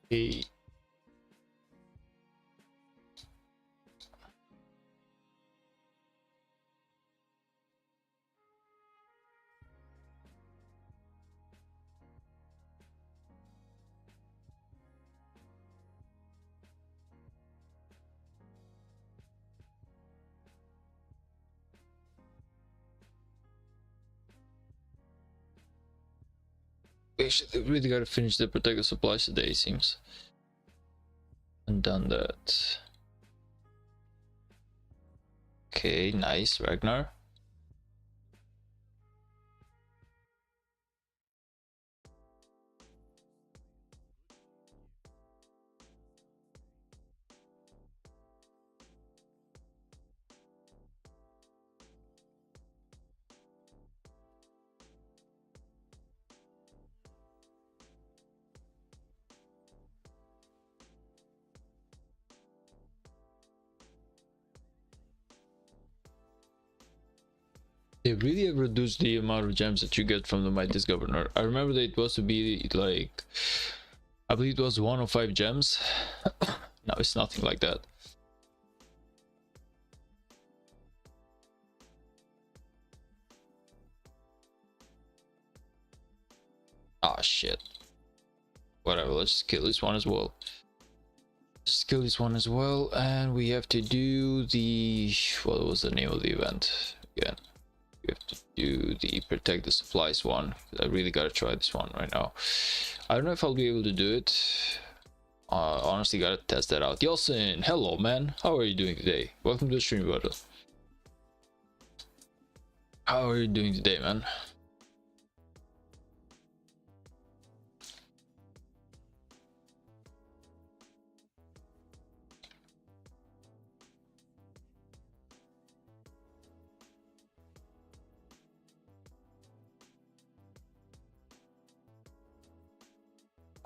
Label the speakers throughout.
Speaker 1: Okay. We should really gotta finish the protective supplies today, it seems. And done that. Okay, nice, Ragnar. They really have reduced the amount of gems that you get from the Mightiest Governor. I remember that it was to be like, I believe it was 105 gems. Now it's nothing like that. Ah, shit. Whatever, let's just kill this one as well. Just kill this one as well, and we have to do the... what was the name of the event again? We have to do the protect the supplies one. I really gotta try this one right now. I don't know if I'll be able to do it. Honestly, gotta test that out. Yelson, hello man, how are you doing today? Welcome to the stream, brother. How are you doing today, man?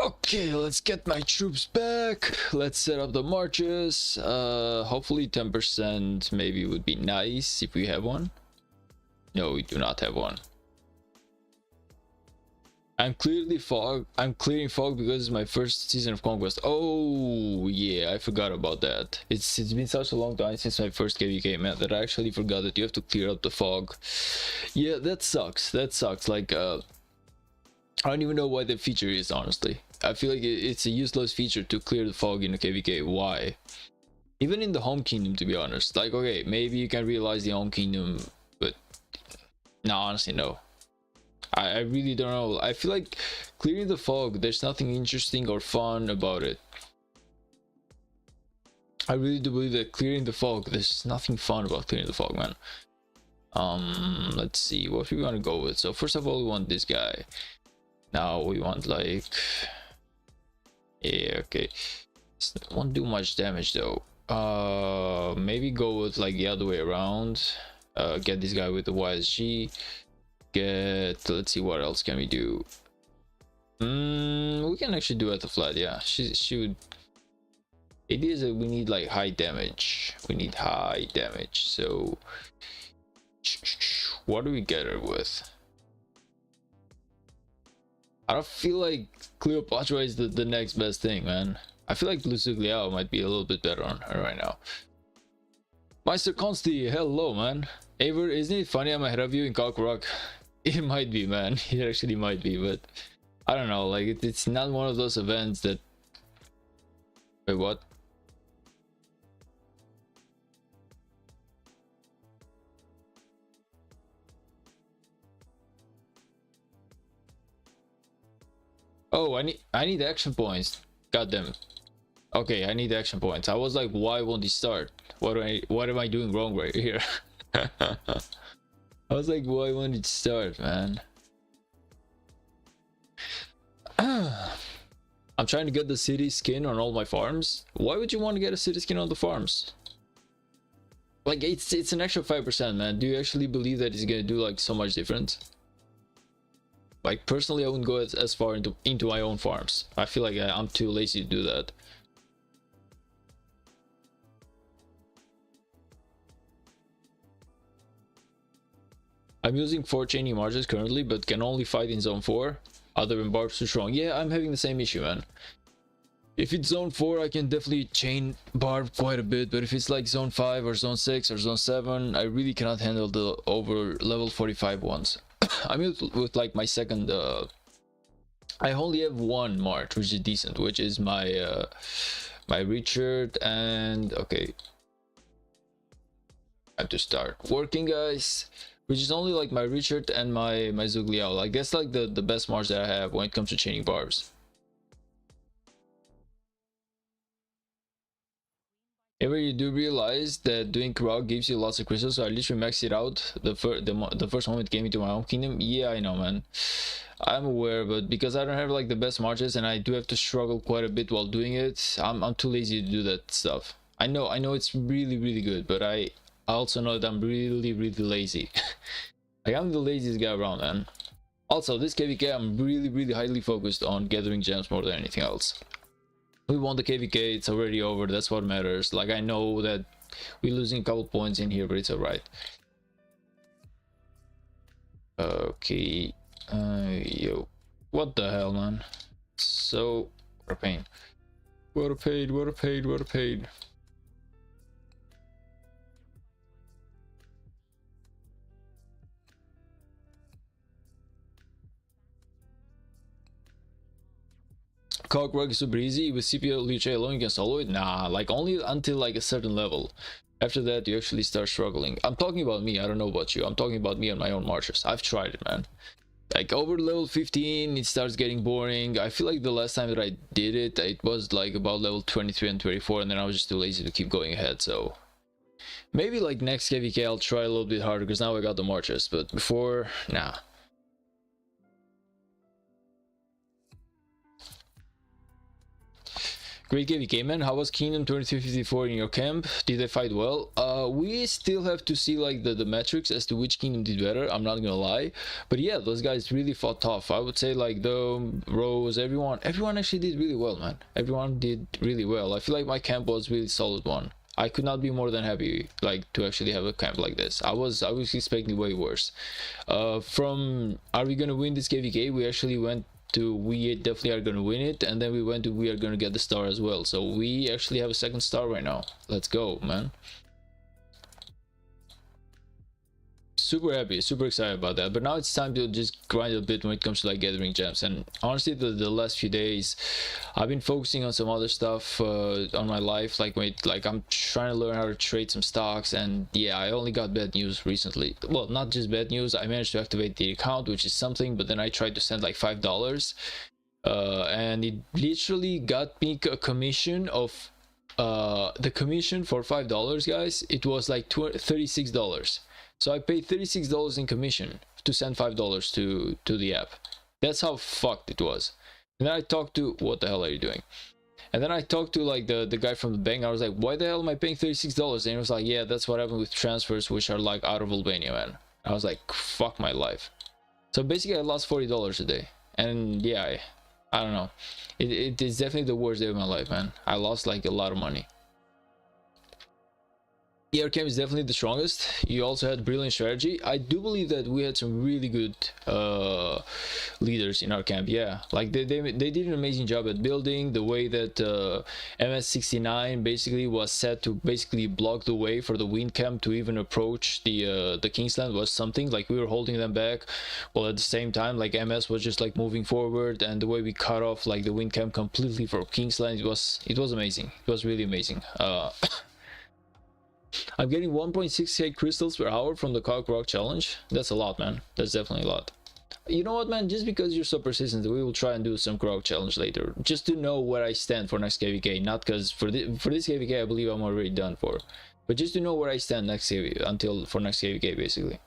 Speaker 1: Okay, let's get my troops back. Let's set up the marches. Hopefully 10% maybe would be nice if we have one. No, we do not have one. I'm clearing fog because it's my first season of Conquest. Oh yeah, I forgot about that. It's been such a long time since my first KVK, man, that I actually forgot that you have to clear up the fog. Yeah, that sucks. That sucks. Like I don't even know why the feature is, honestly. I feel like it's a useless feature to clear the fog in a KVK. Why? Even in the home kingdom, to be honest. Like, okay, maybe you can realize the home kingdom, but no, honestly, no. I really don't know. I feel like clearing the fog, there's nothing interesting or fun about it. I really do believe that clearing the fog, there's nothing fun about clearing the fog, man. Let's see what we want to go with. So first of all, we want this guy. Now we want like, yeah, okay, won't do much damage though. Maybe go with like the other way around. Get this guy with the YSG. Let's see, what else can we do. We can actually do at the flat. Yeah, she would. It is that we need like high damage. We need high damage. So what do we get her with? I don't feel like Cleopatra is the next best thing, man. I feel like Lucigliao might be a little bit better on her right now. Meister Consti, hello, man. Aver, isn't it funny I'm ahead of you in Kalkurok? It might be, man. It actually might be, but I don't know. Like, it's not one of those events that... Wait, what? Oh, I need action points. God damn it. Okay, I need action points. I was like, why won't he start? What am I doing wrong right here? I was like, why won't it start, man? I'm trying to get the city skin on all my farms. Why would you want to get a city skin on the farms? Like, it's an extra 5%, man. Do you actually believe that it's gonna do like so much difference? Like, personally, I wouldn't go as far into my own farms. I feel like I'm too lazy to do that. I'm using 4 chaining marches currently, but can only fight in zone 4. Other embarks too strong. Yeah, I'm having the same issue, man. If it's zone 4, I can definitely chain barb quite a bit, but if it's like zone 5 or zone 6 or zone 7, I really cannot handle the over level 45 ones. I mean, with like my second, I only have one March, which is decent, which is my my Richard, and okay, I have to start working, guys. Which is only like my Richard and my Zugliao. Like that's like the best March that I have when it comes to chaining barbs. Ever you do realize that doing Krog gives you lots of crystals, so I literally maxed it out the first moment it came into my home kingdom. Yeah, I know, man. I'm aware, but because I don't have like the best marches and I do have to struggle quite a bit while doing it, I'm too lazy to do that stuff. I know it's really good, but I also know that I'm really lazy. Like I'm the laziest guy around, man. Also, this KVK, I'm really highly focused on gathering gems more than anything else. We won the KVK, it's already over, that's what matters. Like, I know that we're losing a couple points in here, but it's alright. Okay. Yo. What the hell, man? So, what a pain. What a pain. Cogwork is super easy. With CPU Liu alone, you can solo it? Nah, like only until like a certain level. After that, you actually start struggling. I'm talking about me, I don't know about you. I'm talking about me on my own marches. I've tried it, man. Like over level 15, it starts getting boring. I feel like the last time that I did it, it was like about level 23 and 24, and then I was just too lazy to keep going ahead, so... Maybe like next KVK I'll try a little bit harder, because now I got the marches, but before, nah. Great KVK, man. How was Kingdom 2354 in your camp? Did they fight well? We still have to see like the metrics as to which kingdom did better. I'm not gonna lie, but yeah, those guys really fought tough. I would say like Dome, Rose, everyone actually did really well, man. Everyone did really well. I feel like my camp was really solid one. I could not be more than happy like to actually have a camp like this. I was expecting way worse. From are we gonna win this KVK? We actually went to we definitely are gonna win it, and then we went to we are gonna get the star as well, so we actually have a second star right now. Let's go, man. Super happy, super excited about that. But now it's time to just grind a bit when it comes to like gathering gems. And honestly, the last few days I've been focusing on some other stuff on my life, like I'm trying to learn how to trade some stocks. And yeah, I only got bad news recently. Well, not just bad news, I managed to activate the account, which is something, but then I tried to send like $5 and it literally got me a commission of the commission for $5, guys, it was like $36. So I paid $36 in commission to send $5 to the app. That's how fucked it was. And then I talked to, what the hell are you doing? And then I talked to like the guy from the bank. I was like, why the hell am I paying $36? And he was like, yeah, that's what happened with transfers which are like out of Albania, man. I was like, fuck my life. So basically I lost $40 a day. And yeah, I don't know. It is definitely the worst day of my life, man. I lost like a lot of money. ER camp is definitely the strongest. You also had brilliant strategy. I do believe that we had some really good leaders in our camp. Yeah, like they did an amazing job at building. The way that MS69 basically was set to basically block the way for the wind camp to even approach the Kingsland was something. Like we were holding them back, while at the same time like MS was just like moving forward, and the way we cut off like the wind camp completely for Kingsland, it was amazing. It was really amazing. I'm getting 1.6k crystals per hour from the Cock Rock challenge. That's a lot, man. That's definitely a lot. You know what, man? Just because you're so persistent, we will try and do some Croc challenge later, just to know where I stand for next KVK. Not because for this KVK I believe I'm already done for, but just to know where I stand next KVK until for next KVK basically.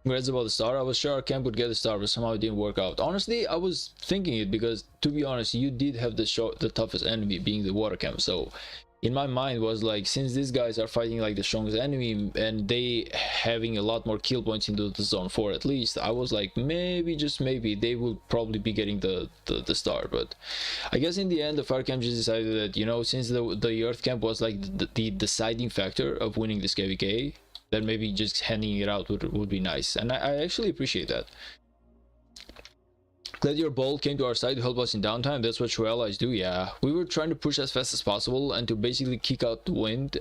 Speaker 1: Congrats about the star. I was sure our camp would get the star, but somehow it didn't work out. Honestly, I was thinking it because, to be honest, you did have the toughest enemy being the water camp. So in my mind was like, since these guys are fighting like the strongest enemy and they having a lot more kill points into the zone 4 at least, I was like, maybe, just maybe, they will probably be getting the star. But I guess in the end the fire camp just decided that, you know, since the earth camp was like the deciding factor of winning this KVK, then maybe just handing it out would be nice. And I actually appreciate that. Glad your bolt came to our side to help us in downtime. That's what true allies do. Yeah, we were trying to push as fast as possible and to basically kick out the wind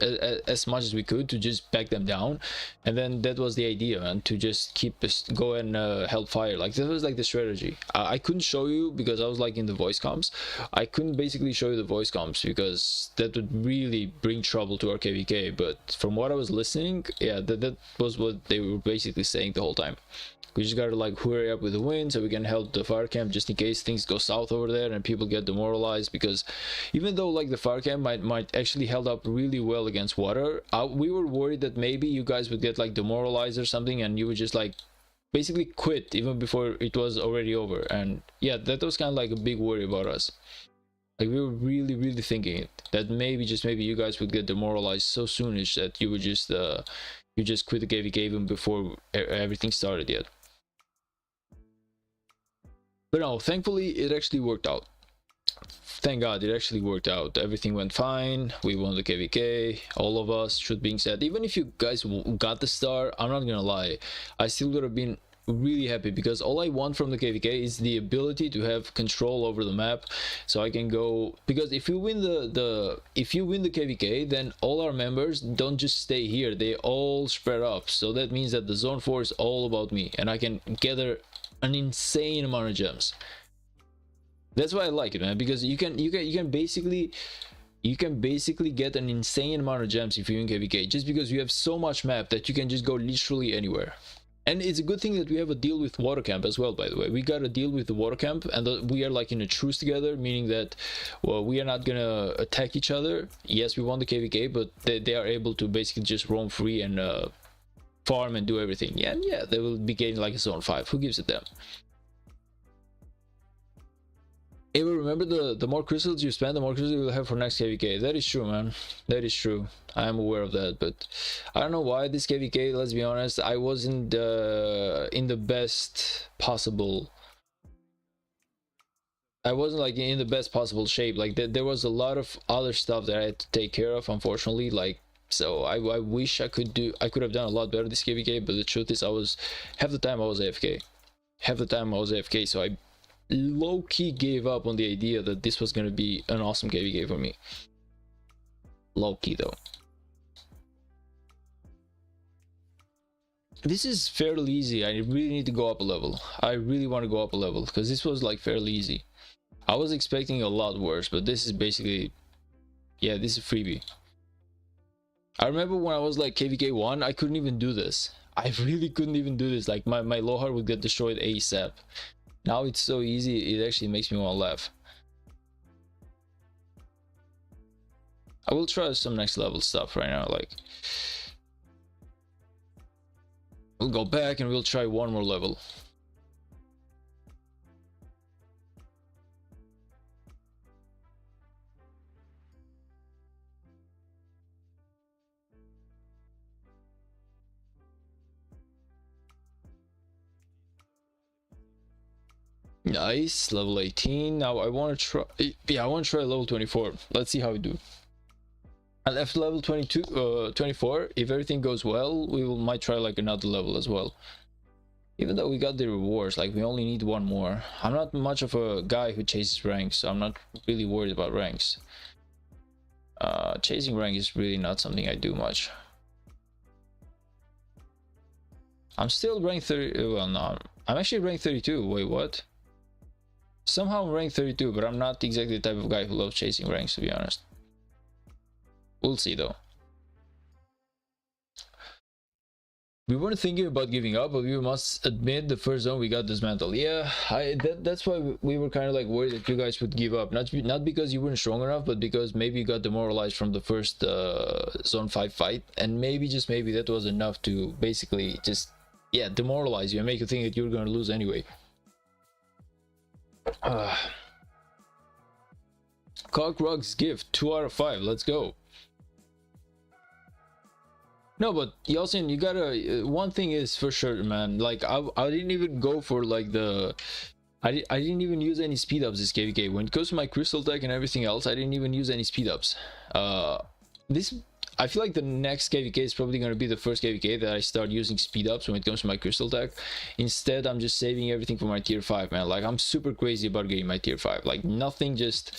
Speaker 1: as much as we could to just back them down, and then that was the idea, man, to just keep us go and help fire. Like that was like the strategy. I couldn't show you because I was like in the voice comms. I couldn't basically show you the voice comms because that would really bring trouble to our KVK, but from what I was listening, yeah, that was what they were basically saying the whole time. We just gotta like hurry up with the wind so we can help the fire camp just in case things go south over there and people get demoralized, because even though like the fire camp might actually held up really well against water, we were worried that maybe you guys would get like demoralized or something and you would just like basically quit even before it was already over. And yeah, that was kind of like a big worry about us. Like we were really thinking it, that maybe just maybe you guys would get demoralized so soonish that you would just quit the KVK even before everything started yet. But no, thankfully it actually worked out. Thank God it actually worked out. Everything went fine. We won the KVK, all of us. Truth being said, even if you guys got the star, I'm not gonna lie, I still would have been really happy, because all I want from the KVK is the ability to have control over the map, so I can go, because if you win the KVK, then all our members don't just stay here, they all spread up. So that means that the zone 4 is all about me and I can gather an insane amount of gems. That's why I like it, man, because you can basically get an insane amount of gems if you're in KVK, just because you have so much map that you can just go literally anywhere. And it's a good thing that we have a deal with water camp as well, by the way. We got a deal with the water camp, and we are like in a truce together, meaning that, well, we are not gonna attack each other. Yes, we won the KVK, but they are able to basically just roam free and farm and do everything. Yeah, and yeah, they will be getting like a zone 5. Who gives a damn? Hey, remember the more crystals you spend, the more crystals you will have for next KVK. That is true, man. That is true. I am aware of that, but I don't know why this KVK, let's be honest, I wasn't in the best possible. I wasn't like in the best possible shape. Like there was a lot of other stuff that I had to take care of, unfortunately. Like, so I wish I could have done a lot better this KVK, but the truth is half the time I was AFK. Half the time I was AFK, so I low-key gave up on the idea that this was going to be an awesome KVK for me. Low-key though. This is fairly easy. I really need to go up a level. I really want to go up a level, because this was like fairly easy. I was expecting a lot worse, but this is basically, yeah, this is a freebie. I remember when I was like KVK 1, I couldn't even do this. I really couldn't even do this. Like my low heart would get destroyed ASAP. Now it's so easy, it actually makes me want to laugh. I will try some next level stuff right now. Like, we'll go back and we'll try one more level. Nice, level 18. Now I want to try, yeah, I want to try level 24. Let's see how we do. And after level 24, if everything goes well, we might try like another level as well. Even though we got the rewards, like we only need one more. I'm not much of a guy who chases ranks, so I'm not really worried about ranks. Chasing rank is really not something I do much. I'm still ranked 30, well no, I'm actually ranked 32, wait what? Somehow I'm ranked 32, but I'm not exactly the type of guy who loves chasing ranks, to be honest. We'll see though. We weren't thinking about giving up, but we must admit the first zone we got dismantled. Yeah, that's why we were kind of like worried that you guys would give up. Not because you weren't strong enough, but because maybe you got demoralized from the first zone 5 fight, and maybe, just maybe, that was enough to basically just, yeah, demoralize you and make you think that you were going to lose anyway. Cockrock's gift, 2 out of 5. Let's go. No, but Yeltsin, you gotta, one thing is for sure, man, like I didn't even go for like the, I didn't even use any speed ups this KVK. When it goes to my crystal deck and everything else, I didn't even use any speed ups. This, I feel like the next KVK is probably going to be the first KVK that I start using speed ups when it comes to my crystal tech. Instead, I'm just saving everything for my tier 5, man. Like, I'm super crazy about getting my tier 5. Like, nothing just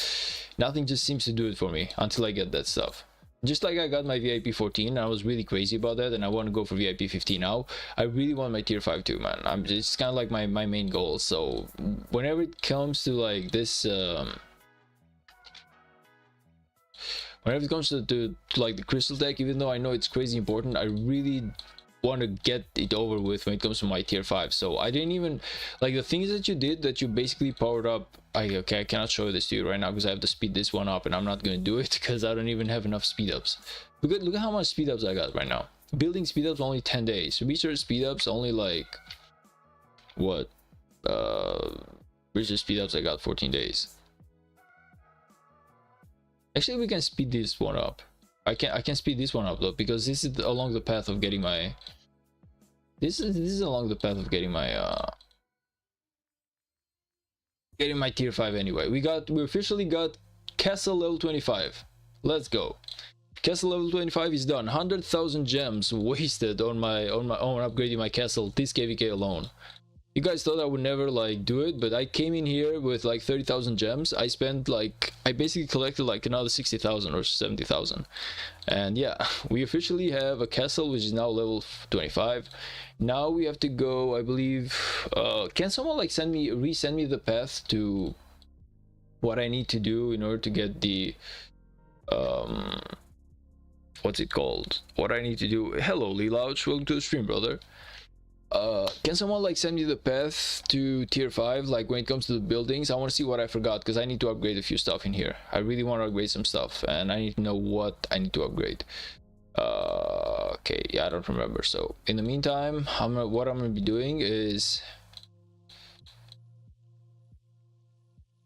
Speaker 1: seems to do it for me until I get that stuff. Just like I got my VIP 14, I was really crazy about that, and I want to go for VIP 15 now. I really want my tier 5 too, man. It's kind of like my main goal. So whenever it comes to like this whenever it comes to like the crystal deck, even though I know it's crazy important, I really want to get it over with when it comes to my tier 5. So I didn't even like the things that you did, that you basically powered up. Okay, I cannot show this to you right now because I have to speed this one up, and I'm not going to do it because I don't even have enough speed ups. Look at how much speed ups I got right now. Building speed ups only 10 days. Research speed ups only like what? Research speed ups I got 14 days. Actually, we can speed this one up. I can speed this one up though, because this is along the path of getting my this is along the path of getting my tier 5 anyway. We officially got castle level 25. Let's go. Castle level 25 is done. 100,000 gems wasted on upgrading my castle this KVK alone. You guys thought I would never like do it, but I came in here with like 30,000 gems. I basically collected like another 60,000 or 70,000. And yeah, we officially have a castle which is now level 25. Now we have to go, I believe, can someone like resend me the path to what I need to do in order to get the what's it called? What I need to do. Hello Lelouch, welcome to the stream, brother. Can someone like send me the path to tier 5, like when it comes to the buildings? I want to see what I forgot, because I need to upgrade a few stuff in here. I really want to upgrade some stuff, and I need to know what I need to upgrade. Okay, yeah, I don't remember. So in the meantime, what I'm gonna be doing is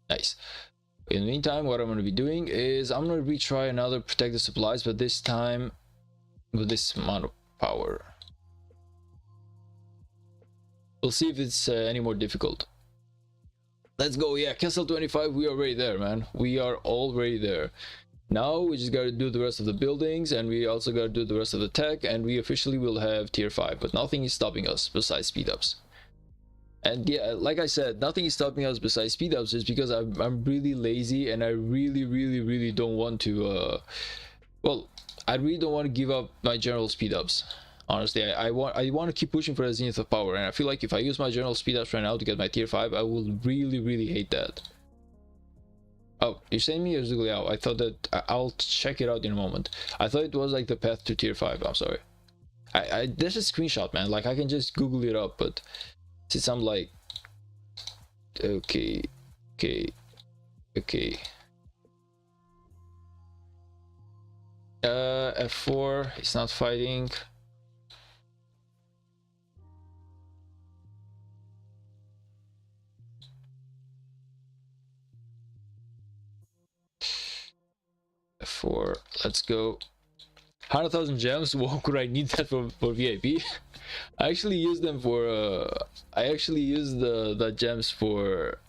Speaker 1: nice. In the meantime, what I'm gonna be doing is I'm gonna retry another protect the supplies, but this time with this amount of power. We'll see if it's any more difficult. Let's go. Yeah, castle 25, we are already there, man. We are already there. Now we just gotta do the rest of the buildings, and we also gotta do the rest of the tech, and we officially will have tier 5, but nothing is stopping us besides speed ups. And yeah, like I said, nothing is stopping us besides speed ups, just because I'm really lazy, and I really don't want to well, I really don't want to give up my general speed ups. Honestly, I want to keep pushing for the zenith of power, and I feel like if I use my general speed ups right now to get my tier 5, I will really hate that. Oh, you're saying me or Zugliao? I thought that I'll check it out in a moment. I thought it was like the path to tier 5. I'm sorry. There's a screenshot, man. Like I can just Google it up, but since I'm like, okay. F4. It's not fighting. F4, let's go. 100,000 gems. What could I need that for VIP? I actually use them for I actually use the gems for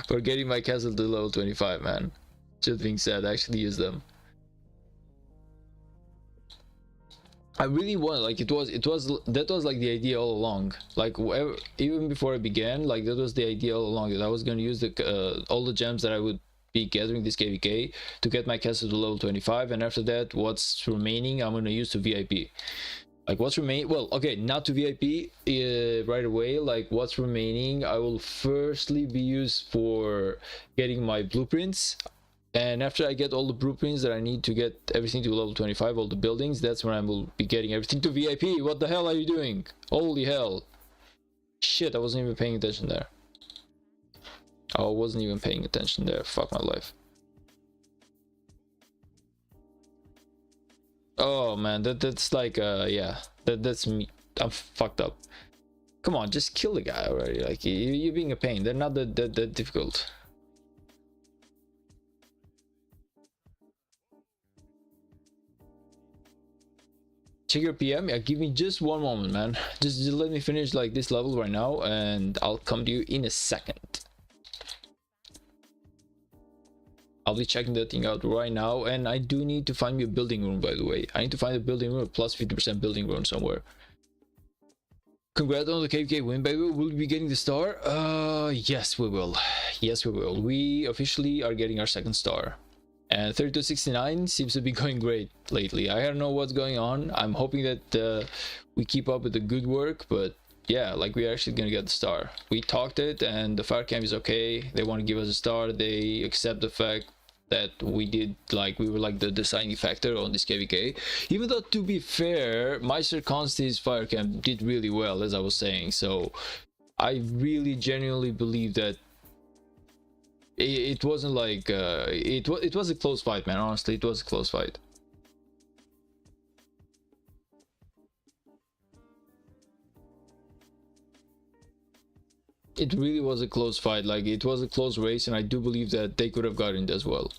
Speaker 1: for getting my castle to level 25, man. Just being said, I actually use them. I really want, like, that was like the idea all along. Like even before I began, like that was the idea all along, that I was going to use the all the gems that I would be gathering this KVK to get my castle to level 25, and after that what's remaining I'm going to use to VIP. Like what's remaining, well, okay, not to VIP right away. Like what's remaining I will firstly be used for getting my blueprints, and after I get all the blueprints that I need to get everything to level 25, all the buildings, that's when I will be getting everything to VIP. What the hell are you doing? Holy hell. Shit, I wasn't even paying attention there. Oh, I wasn't even paying attention there. Fuck my life. Oh man, that's like yeah, that's me. I'm fucked up. Come on, just kill the guy already. Like you're being a pain. They're not that difficult. Check your PM. Yeah, give me just one moment, man. Just let me finish like this level right now, and I'll come to you in a second. I'll be checking that thing out right now, and I do need to find me a building room, by the way. I need to find a building room, plus 50% building room somewhere. Congrats on the KVK win, baby. Will we be getting the star? Yes, we will. Yes, we will. We officially are getting our second star. And 3269 seems to be going great lately. I don't know what's going on. I'm hoping that we keep up with the good work, but yeah, like we're actually gonna get the star. We talked it, and the fire camp is okay. They want to give us a star. They accept the fact that we did, like, we were like the deciding factor on this KVK. Even though, to be fair, Meister Consti's fire camp did really well, as I was saying. So I really genuinely believe that it wasn't like it was a close fight, man. Honestly, it was a close fight. It really was a close fight. Like, it was a close race, and I do believe that they could have gotten it as well.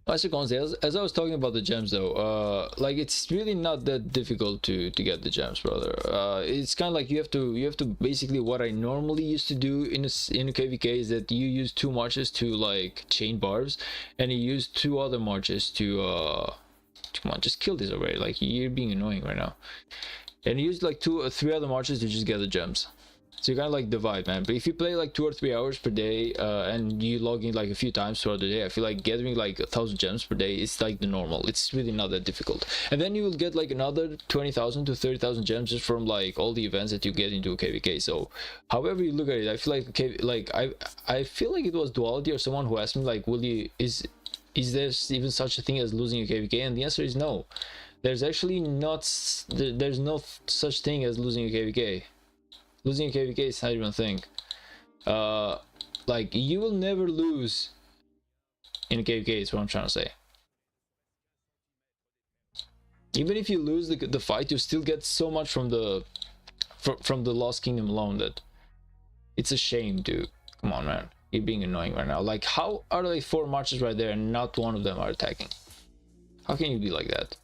Speaker 1: As I was talking about the gems, though, like, it's really not that difficult to get the gems, brother. It's kind of like you have to basically, what I normally used to do in a KVK is that you use 2 marches to like chain barbs, and you use 2 other marches to come on, just kill this already. Like, you're being annoying right now. And you use like 2 or 3 other marches to just get the gems. So you kind of like divide, man. But if you play like 2 or 3 hours per day, and you log in like a few times throughout the day, I feel like getting like 1,000 gems per day is like the normal. It's really not that difficult. And then you will get like another 20,000 to 30,000 gems just from like all the events that you get into a KVK. So however you look at it, I feel like I feel like it was Duality or someone who asked me like, is there even such a thing as losing a KVK? And the answer is no. There's actually there's no such thing as losing a KVK. Losing a KVK is not even a thing. Like, you will never lose in a KVK, is what I'm trying to say. Even if you lose the fight, you still get so much from the Lost Kingdom alone that it's a shame, dude. Come on, man. You're being annoying right now. Like, how are there like 4 marches right there and not one of them are attacking? How can you be like that?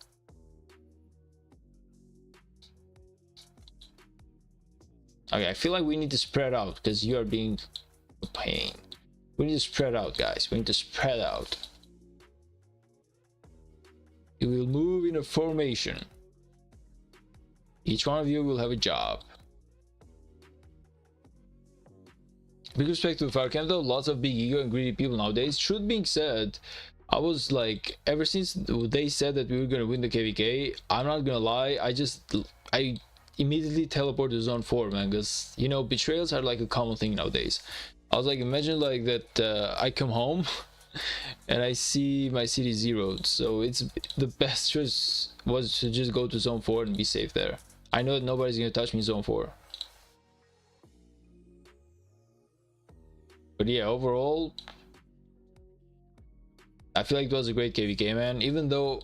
Speaker 1: Okay, I feel like we need to spread out because you are being a pain. We need to spread out, guys. We need to spread out. You will move in a formation. Each one of you will have a job. With respect to the fire camp, though, lots of big ego and greedy people nowadays. Truth being said, I was like, ever since they said that we were gonna win the KVK, I'm not gonna lie, I immediately teleport to zone 4, man, because, you know, betrayals are like a common thing nowadays. I was like, imagine like that I come home and I see my city zeroed, so it's the best choice was to just go to zone 4 and be safe there. I know that nobody's gonna touch me in zone 4. But yeah, overall, I feel like it was a great KVK, man. Even though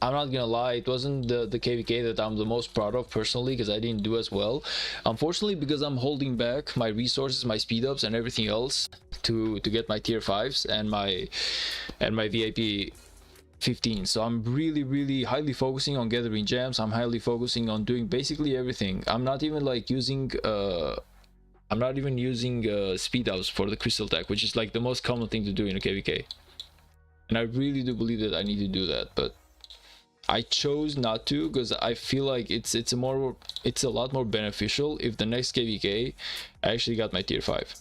Speaker 1: I'm not gonna lie, it wasn't the KVK that I'm the most proud of personally, because I didn't do as well. Unfortunately, because I'm holding back my resources, my speed ups, and everything else to get my tier 5s and my VIP 15. So I'm really highly focusing on gathering gems. I'm highly focusing on doing basically everything. I'm not even like using speed ups for the crystal tech, which is like the most common thing to do in a KVK. And I really do believe that I need to do that, but I chose not to because I feel like it's a lot more beneficial if the next KVK I actually got my tier 5.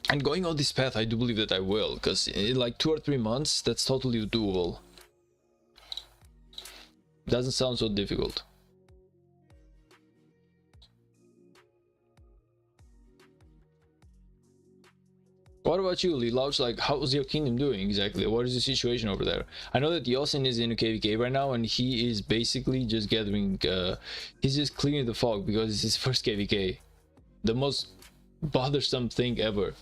Speaker 1: And going on this path, I do believe that I will, because in like 2 or 3 months, that's totally doable. Doesn't sound so difficult. What about you, Lilouch? Like, how's your kingdom doing exactly? What is the situation over there? I know that Yosin is in a KVK right now, and he is basically just gathering, he's just clearing the fog because it's his first KVK. The most bothersome thing ever.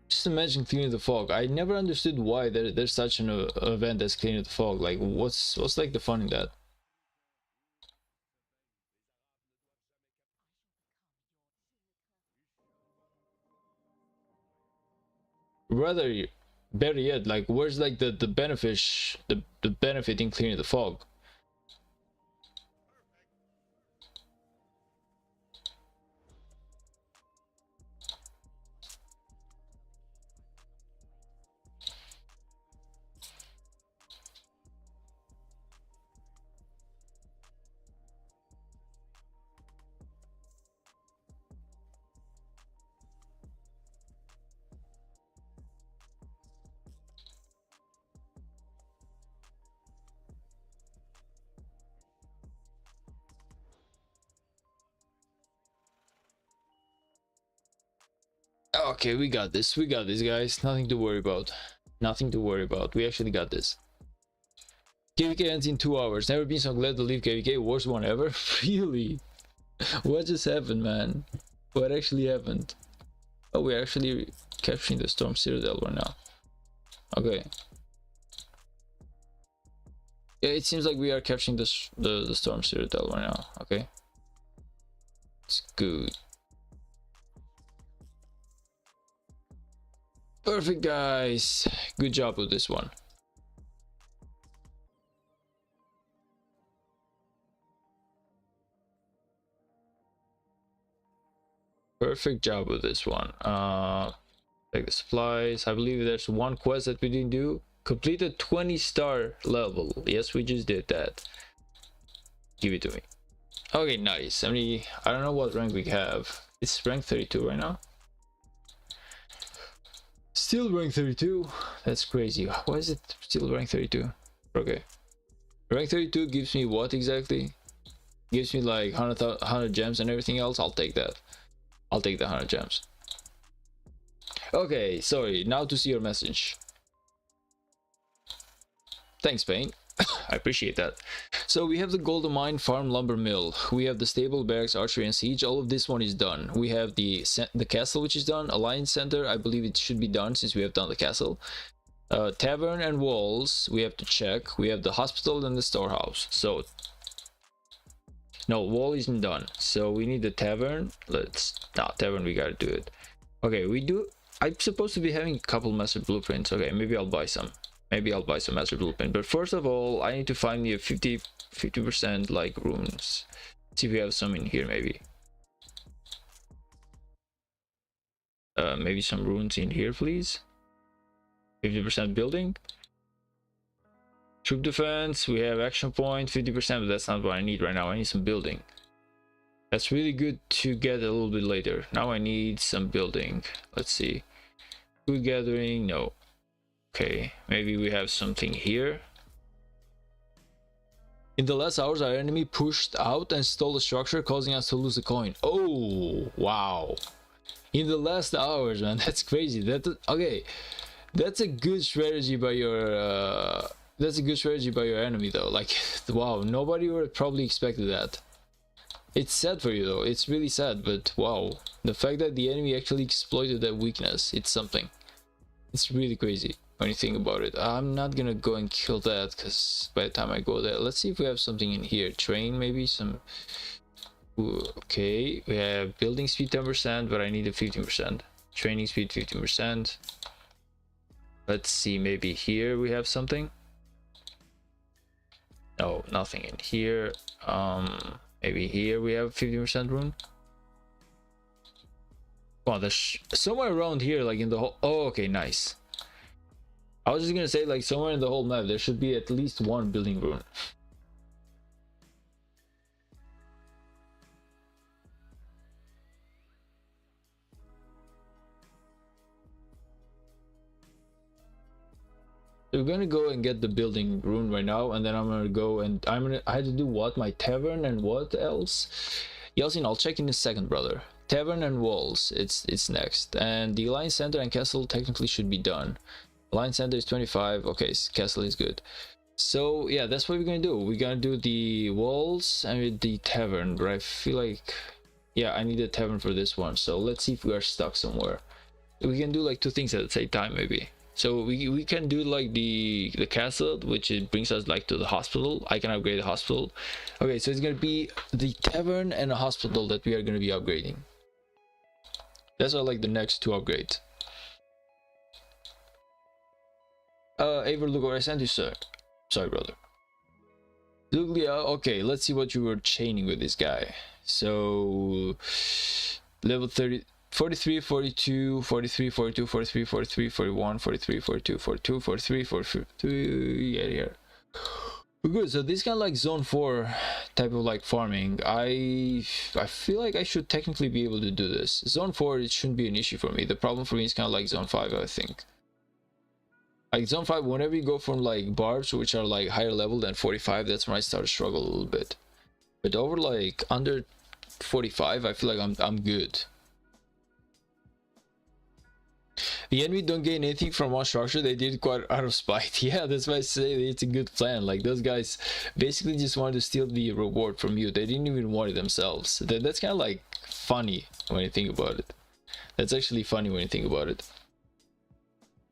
Speaker 1: Just imagine clearing the fog. I never understood why there's such an event as clearing the fog. Like, what's like the fun in that? Rather, better yet, like, where's like the benefit in clearing the fog? Okay, we got this. We got this, guys. Nothing to worry about. Nothing to worry about. We actually got this. KVK ends in 2 hours. Never been so glad to leave KVK. Worst one ever. Really? What just happened, man? What actually happened? Oh, we're actually capturing the Storm Citadel right now. Okay. Yeah, it seems like we are capturing the Storm Citadel right now. Okay. It's good. Perfect, guys. Good job with this one. Perfect job with this one. Take the supplies. I believe there's one quest that we didn't do. Complete a 20-star level. Yes, we just did that. Give it to me. Okay, nice. I mean, I don't know what rank we have. It's rank 32 right now. Still rank 32. That's crazy. Why is it still rank 32? Okay. Rank 32 gives me what exactly? Gives me like 100 gems and everything else. I'll take that. I'll take the 100 gems. Okay, sorry. Now to see your message. Thanks, Spain. I appreciate that. So we have the Golden Mine, Farm, Lumber Mill. We have the Stable, Barracks, Archery, and Siege. All of this one is done. We have the castle, which is done. Alliance Center, I believe it should be done since we have done the castle. Tavern and Walls, we have to check. We have the hospital and the storehouse. So no, wall isn't done. So we need the tavern. Tavern, we gotta do it. Okay, we do. I'm supposed to be having a couple master blueprints. Okay, maybe I'll buy some. Maybe I'll buy some master blueprint. But first of all, I need to find me a 50% like runes. See if we have some in here, maybe. Maybe some runes in here, please. 50% building. Troop defense, we have action point, 50%, but that's not what I need right now. I need some building. That's really good to get a little bit later. Now I need some building. Let's see. Food gathering, no. Okay, maybe we have something here. In the last hours, our enemy pushed out and stole the structure, causing us to lose a coin. Oh, wow. In the last hours, man, that's crazy. Okay, that's a good strategy by your that's a good strategy by your enemy though. Like, wow, nobody would have probably expected that. It's sad for you though. It's really sad, but wow, the fact that the enemy actually exploited that weakness, it's something. It's really crazy when you think about it. I'm not gonna go and kill that because by the time I go there, let's see if we have something in here. Train, maybe some. Ooh, okay, we have building speed 10%, but I need a 15%. Training speed 15%. Let's see, maybe here we have something. No, nothing in here. Maybe here we have 50% rune. Wow, there's somewhere around here, like in the whole. Oh, okay, nice. I was just gonna say, like, somewhere in the whole map there should be at least one building rune. So we're gonna go and get the building rune right now, and then I'm gonna go and I had to do what? My tavern and what else? Yeltsin, I'll check in a second, brother. Tavern and walls, it's next, and the Alliance Center and castle technically should be done. Alliance Center is 25. Okay, castle is good. So yeah, that's what we're gonna do. We're gonna do the walls and the tavern, but I feel like, yeah, I need a tavern for this one. So let's see if we are stuck somewhere. We can do like two things at the same time, maybe. So we can do like the castle, which it brings us like to the hospital. I can upgrade the hospital. Okay, so it's gonna be the tavern and a hospital that we are gonna be upgrading. That's like the next two upgrades. Aver, look what I sent you, sir. Sorry, brother. Luglia, okay, let's see what you were chaining with this guy. So level 30. 43, 42, 43, 42, 43, 43, 41, 43, 42, 42, 43, 43, yeah. Good, so this kind of like zone 4 type of like farming, I feel like I should technically be able to do this. Zone 4, it shouldn't be an issue for me. The problem for me is kind of like zone 5, I think. Like zone 5, whenever you go from like barbs, which are like higher level than 45, that's when I start to struggle a little bit. But over like under 45, I feel like I'm good. The enemy don't gain anything from one structure. They did it quite out of spite. Yeah, that's why I say it's a good plan. Like, those guys basically just wanted to steal the reward from you. They didn't even want it themselves. That's kind of like funny when you think about it. That's actually funny when you think about it.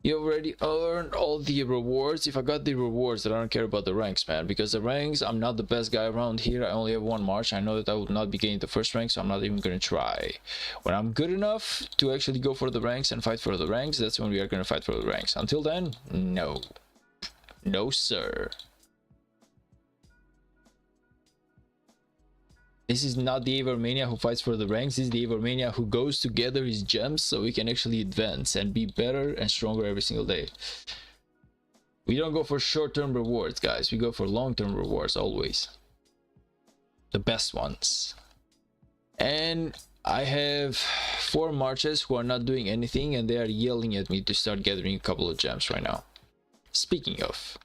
Speaker 1: You already earned all the rewards. If I got the rewards, then I don't care about the ranks, man. Because the ranks, I'm not the best guy around here. I only have one march. I know that I will not be getting the first rank, so I'm not even gonna try. When I'm good enough to actually go for the ranks and fight for the ranks, that's when we are gonna fight for the ranks. Until then, no. No, sir. This is not the Avermania who fights for the ranks. This is the Avermania who goes to gather his gems so we can actually advance and be better and stronger every single day. We don't go for short-term rewards, guys. We go for long-term rewards always. The best ones. And I have 4 marches who are not doing anything, and they are yelling at me to start gathering a couple of gems right now. Speaking of,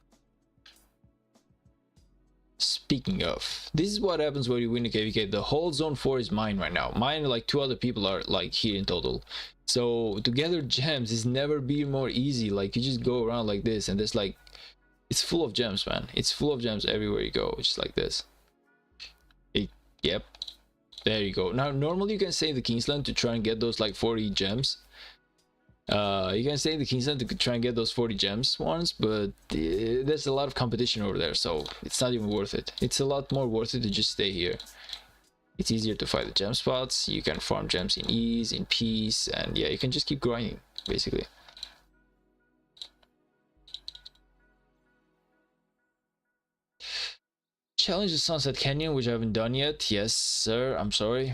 Speaker 1: this is what happens when you win a KVK. The whole zone 4 is mine right now. Mine, like 2 other people are like here in total. So to gather gems is never been more easy. Like, you just go around like this, and there's like, it's full of gems, man. It's full of gems everywhere you go, just like this. Yep, there you go. Now normally you can stay in the Kingsland to try and get those like 40 gems. You can stay in the Kingsland to try and get those 40 gems ones, but there's a lot of competition over there, so it's not even worth it. It's a lot more worth it to just stay here. It's easier to find the gem spots. You can farm gems in ease, in peace, and yeah, you can just keep grinding basically. Challenge the Sunset Canyon, which I haven't done yet. Yes, sir. I'm sorry.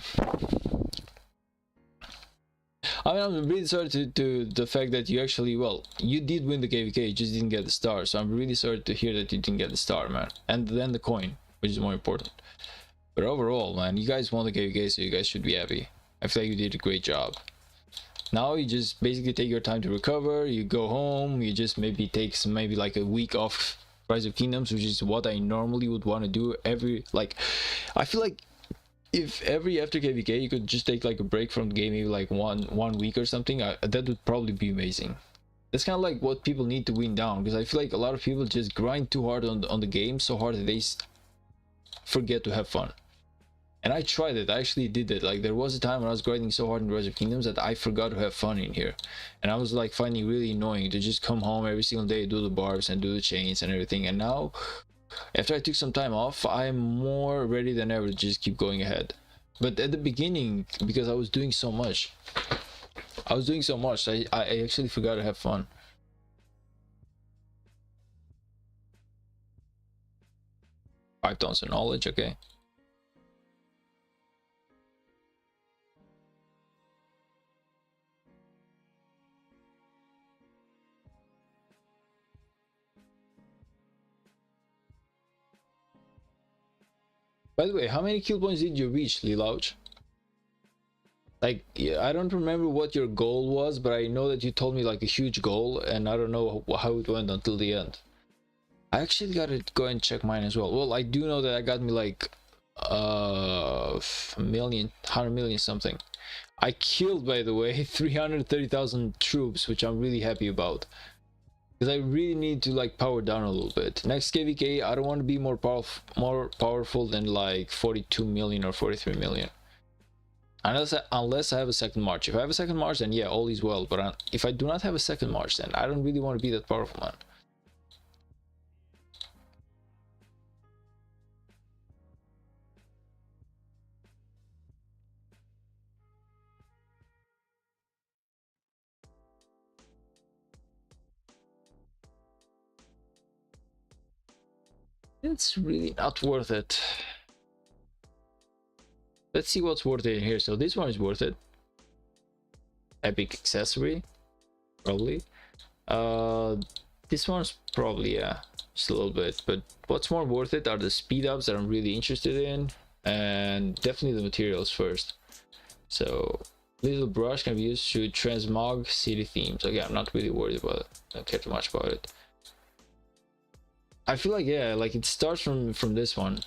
Speaker 1: I mean, I'm really sorry to the fact that you actually, well, you did win the KVK, you just didn't get the star. So I'm really sorry to hear that you didn't get the star, man. And then the coin, which is more important. But overall, man, you guys won the KVK, so you guys should be happy. I feel like you did a great job. Now you just basically take your time to recover. You go home. You just maybe take maybe like a week off Rise of Kingdoms, which is what I normally would want to do every, like, I feel like if every after KVK you could just take like a break from the game, maybe like one week or something, that would probably be amazing. That's kind of like what people need to win down, because I feel like a lot of people just grind too hard on the game, so hard that they forget to have fun. And I tried it. I actually did it. Like, there was a time when I was grinding so hard in Rise of Kingdoms that I forgot to have fun in here, and I was like finding it really annoying to just come home every single day, do the barbs and do the chains and everything. And now, after I took some time off, I'm more ready than ever to just keep going ahead. But at the beginning, because I was doing so much, I actually forgot to have fun. Five tons of knowledge, okay. By the way, how many kill points did you reach, Lilouch? Like, yeah, I don't remember what your goal was, but I know that you told me like a huge goal, and I don't know how it went until the end. I actually gotta go and check mine as well. Well, I do know that I got me like a million, 100 million something. I killed, by the way, 330,000 troops, which I'm really happy about, because I really need to like power down a little bit. Next KVK, I don't want to be more powerful than like 42 million or 43 million. Unless I have a second march. If I have a second march, then yeah, all is well. But if I do not have a second march, then I don't really want to be that powerful, man. It's really not worth it. Let's see what's worth it in here. So this one is worth it. Epic accessory, probably. This one's probably, yeah, just a little bit. But what's more worth it are the speed ups that I'm really interested in, and definitely the materials first. So little brush can be used to transmog city themes. Okay, I'm not really worried about it. I don't care too much about it. I feel like, yeah, like it starts from this one,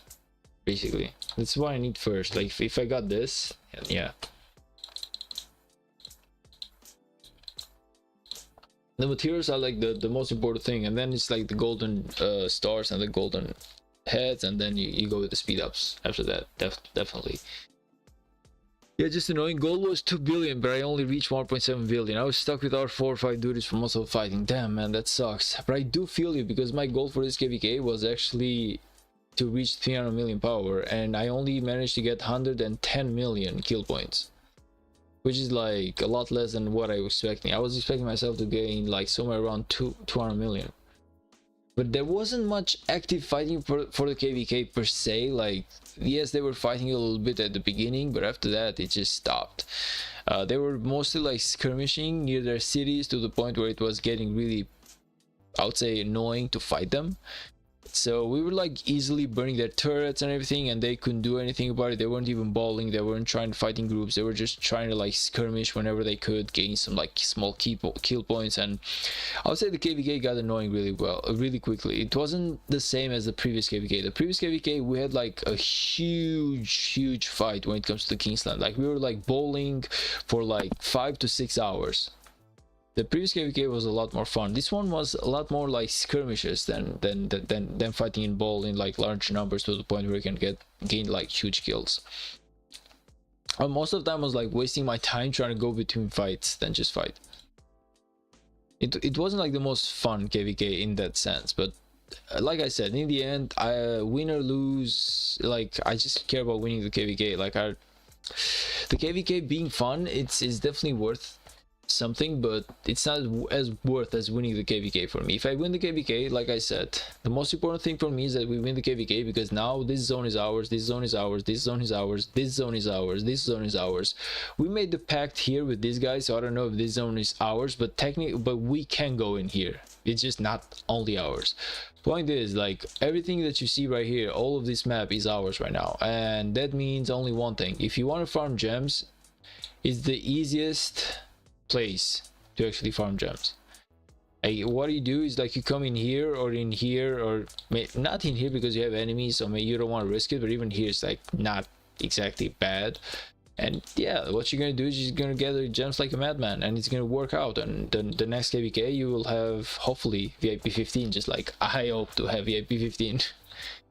Speaker 1: basically. That's what I need first. Like, if I got this, yeah. The materials are like the most important thing, and then it's like the golden stars and the golden heads, and then you go with the speed ups after that. Definitely. Yeah, just annoying. Goal was 2 billion, but I only reached 1.7 billion. I was stuck with our 4 or 5 duties for most of the fighting. Damn, man, that sucks. But I do feel you, because my goal for this KVK was actually to reach 300 million power, and I only managed to get 110 million kill points, which is like a lot less than what I was expecting. I was expecting myself to gain like somewhere around 200 million. But there wasn't much active fighting for the KVK per se. Like, yes, they were fighting a little bit at the beginning, but after that it just stopped. They were mostly like skirmishing near their cities, to the point where it was getting really, I would say, annoying to fight them. So we were like easily burning their turrets and everything, and they couldn't do anything about it. They weren't even balling, they weren't trying to fight in groups, they were just trying to like skirmish whenever they could, gain some like small kill points. And I would say the KVK got annoying really quickly. It wasn't the same as the previous KVK. The previous KVK, we had like a huge fight when it comes to the Kingsland. Like, we were like bowling for like 5 to 6 hours. The previous KVK was a lot more fun. This one was a lot more like skirmishes than fighting in ball in like large numbers, to the point where you can gain like huge kills. Most of the time I was like wasting my time trying to go between fights than just fight. It wasn't like the most fun KVK in that sense, but like I said, in the end, I win or lose, like I just care about winning the KVK. Like, the KVK being fun, it's definitely worth something, but it's not as worth as winning the KVK for me. If I win the KVK, like I said, the most important thing for me is that we win the KVK, because now this zone is ours, this zone is ours, this zone is ours, this zone is ours, this zone is ours. We made the pact here with these guys, so I don't know if this zone is ours, but we can go in here. It's just not only ours. Point is, like, everything that you see right here, all of this map is ours right now, and that means only one thing. If you want to farm gems, it's the easiest place to actually farm gems. What you do is, like, you come in here, or not in here because you have enemies, so maybe you don't want to risk it, but even here it's like not exactly bad. And yeah, what you're gonna do is you're gonna gather gems like a madman, and it's gonna work out. And the next KVK you will have hopefully VIP 15, just like I hope to have VIP 15,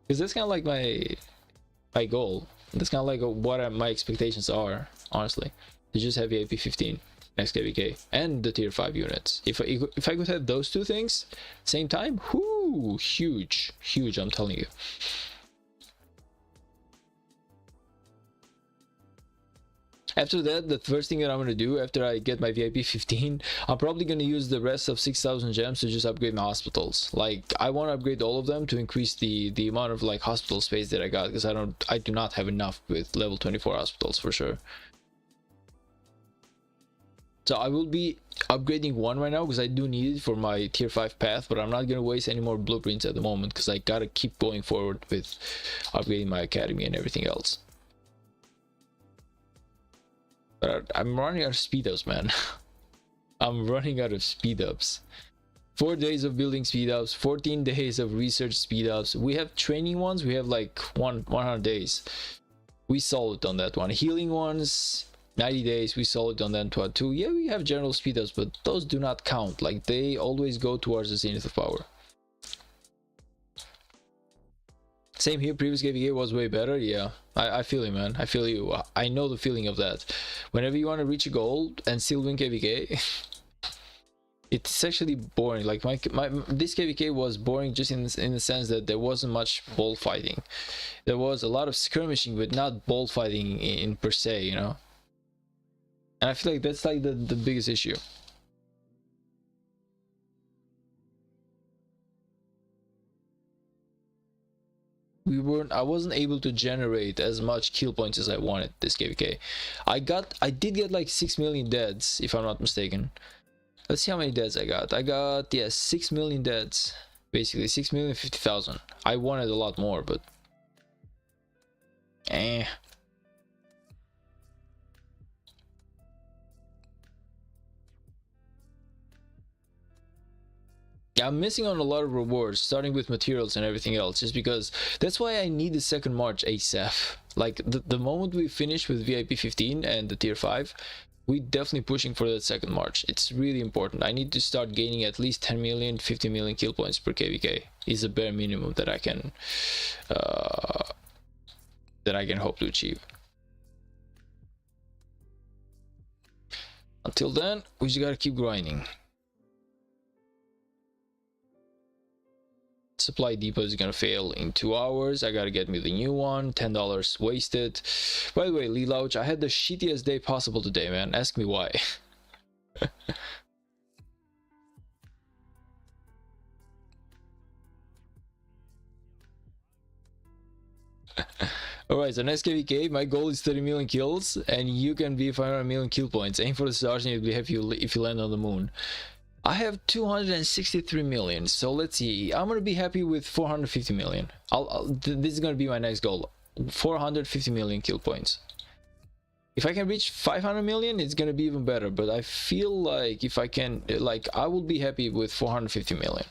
Speaker 1: because that's kind of like my goal. That's kind of like what my expectations are, honestly, to just have VIP 15 next KVK, and the tier 5 units. If I could have those two things same time, whoo, huge, I'm telling you. After that, the first thing that I'm going to do after I get my VIP 15, I'm probably going to use the rest of 6,000 gems to just upgrade my hospitals. Like, I want to upgrade all of them to increase the amount of like hospital space that I got, because I do not have enough with level 24 hospitals for sure. So I will be upgrading one right now, because I do need it for my tier 5 path, but I'm not going to waste any more blueprints at the moment, because I gotta keep going forward with upgrading my academy and everything else. But I'm running out of speed ups, man. I'm running out of speed ups. 4 days of building speed ups, 14 days of research speed ups. We have training ones, we have like 100 days. We solid on that one. Healing ones, 90 days, we solid on that one too. Yeah, we have general speed ups, but those do not count. Like, they always go towards the zenith of power. Same here, previous KVK was way better. Yeah, I feel you, man. I feel you. I know the feeling of that. Whenever you want to reach a goal and still win KVK, it's actually boring. Like, this KVK was boring just in the sense that there wasn't much ball fighting. There was a lot of skirmishing, but not ball fighting in per se, you know. And I feel like that's like the biggest issue. I wasn't able to generate as much kill points as I wanted this KVK. I did get like 6 million deads, if I'm not mistaken. Let's see how many deads I got. I got, yeah, 6 million deads. Basically 6,050,000. I wanted a lot more, but yeah, I'm missing on a lot of rewards, starting with materials and everything else, just because that's why I need the second March ASAP. Like, the moment we finish with VIP 15 and the tier 5, we definitely pushing for that second March. It's really important. I need to start gaining at least 10 million, 50 million kill points per KVK. Is a bare minimum that I can hope to achieve. Until then, we just gotta keep grinding. Supply depot is gonna fail in 2 hours. I gotta get me the new one. $10 wasted. By the way, Lee Louch, I had the shittiest day possible today, man. Ask me why. Alright, so next KVK, my goal is 30 million kills, and you can be 500 million kill points. Aim for the stars and you'll be happy if you land on the moon. I have 263 million, so let's see. I'm gonna be happy with 450 million. This is gonna be my next goal. 450 million kill points. If I can reach 500 million, it's gonna be even better, but I feel like if I can, like, I will be happy with 450 million.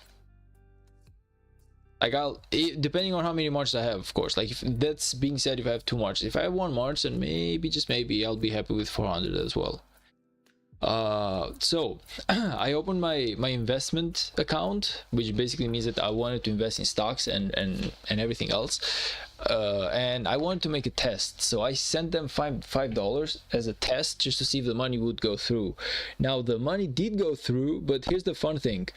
Speaker 1: Like, depending on how many marches I have, of course. Like, if that's being said, if I have 2 marches, if I have 1 march, then maybe, just maybe, I'll be happy with 400 as well. So I opened my investment account, which basically means that I wanted to invest in stocks and everything else, and I wanted to make a test. So I sent them $5 as a test just to see if the money would go through. Now the money did go through, but here's the fun thing.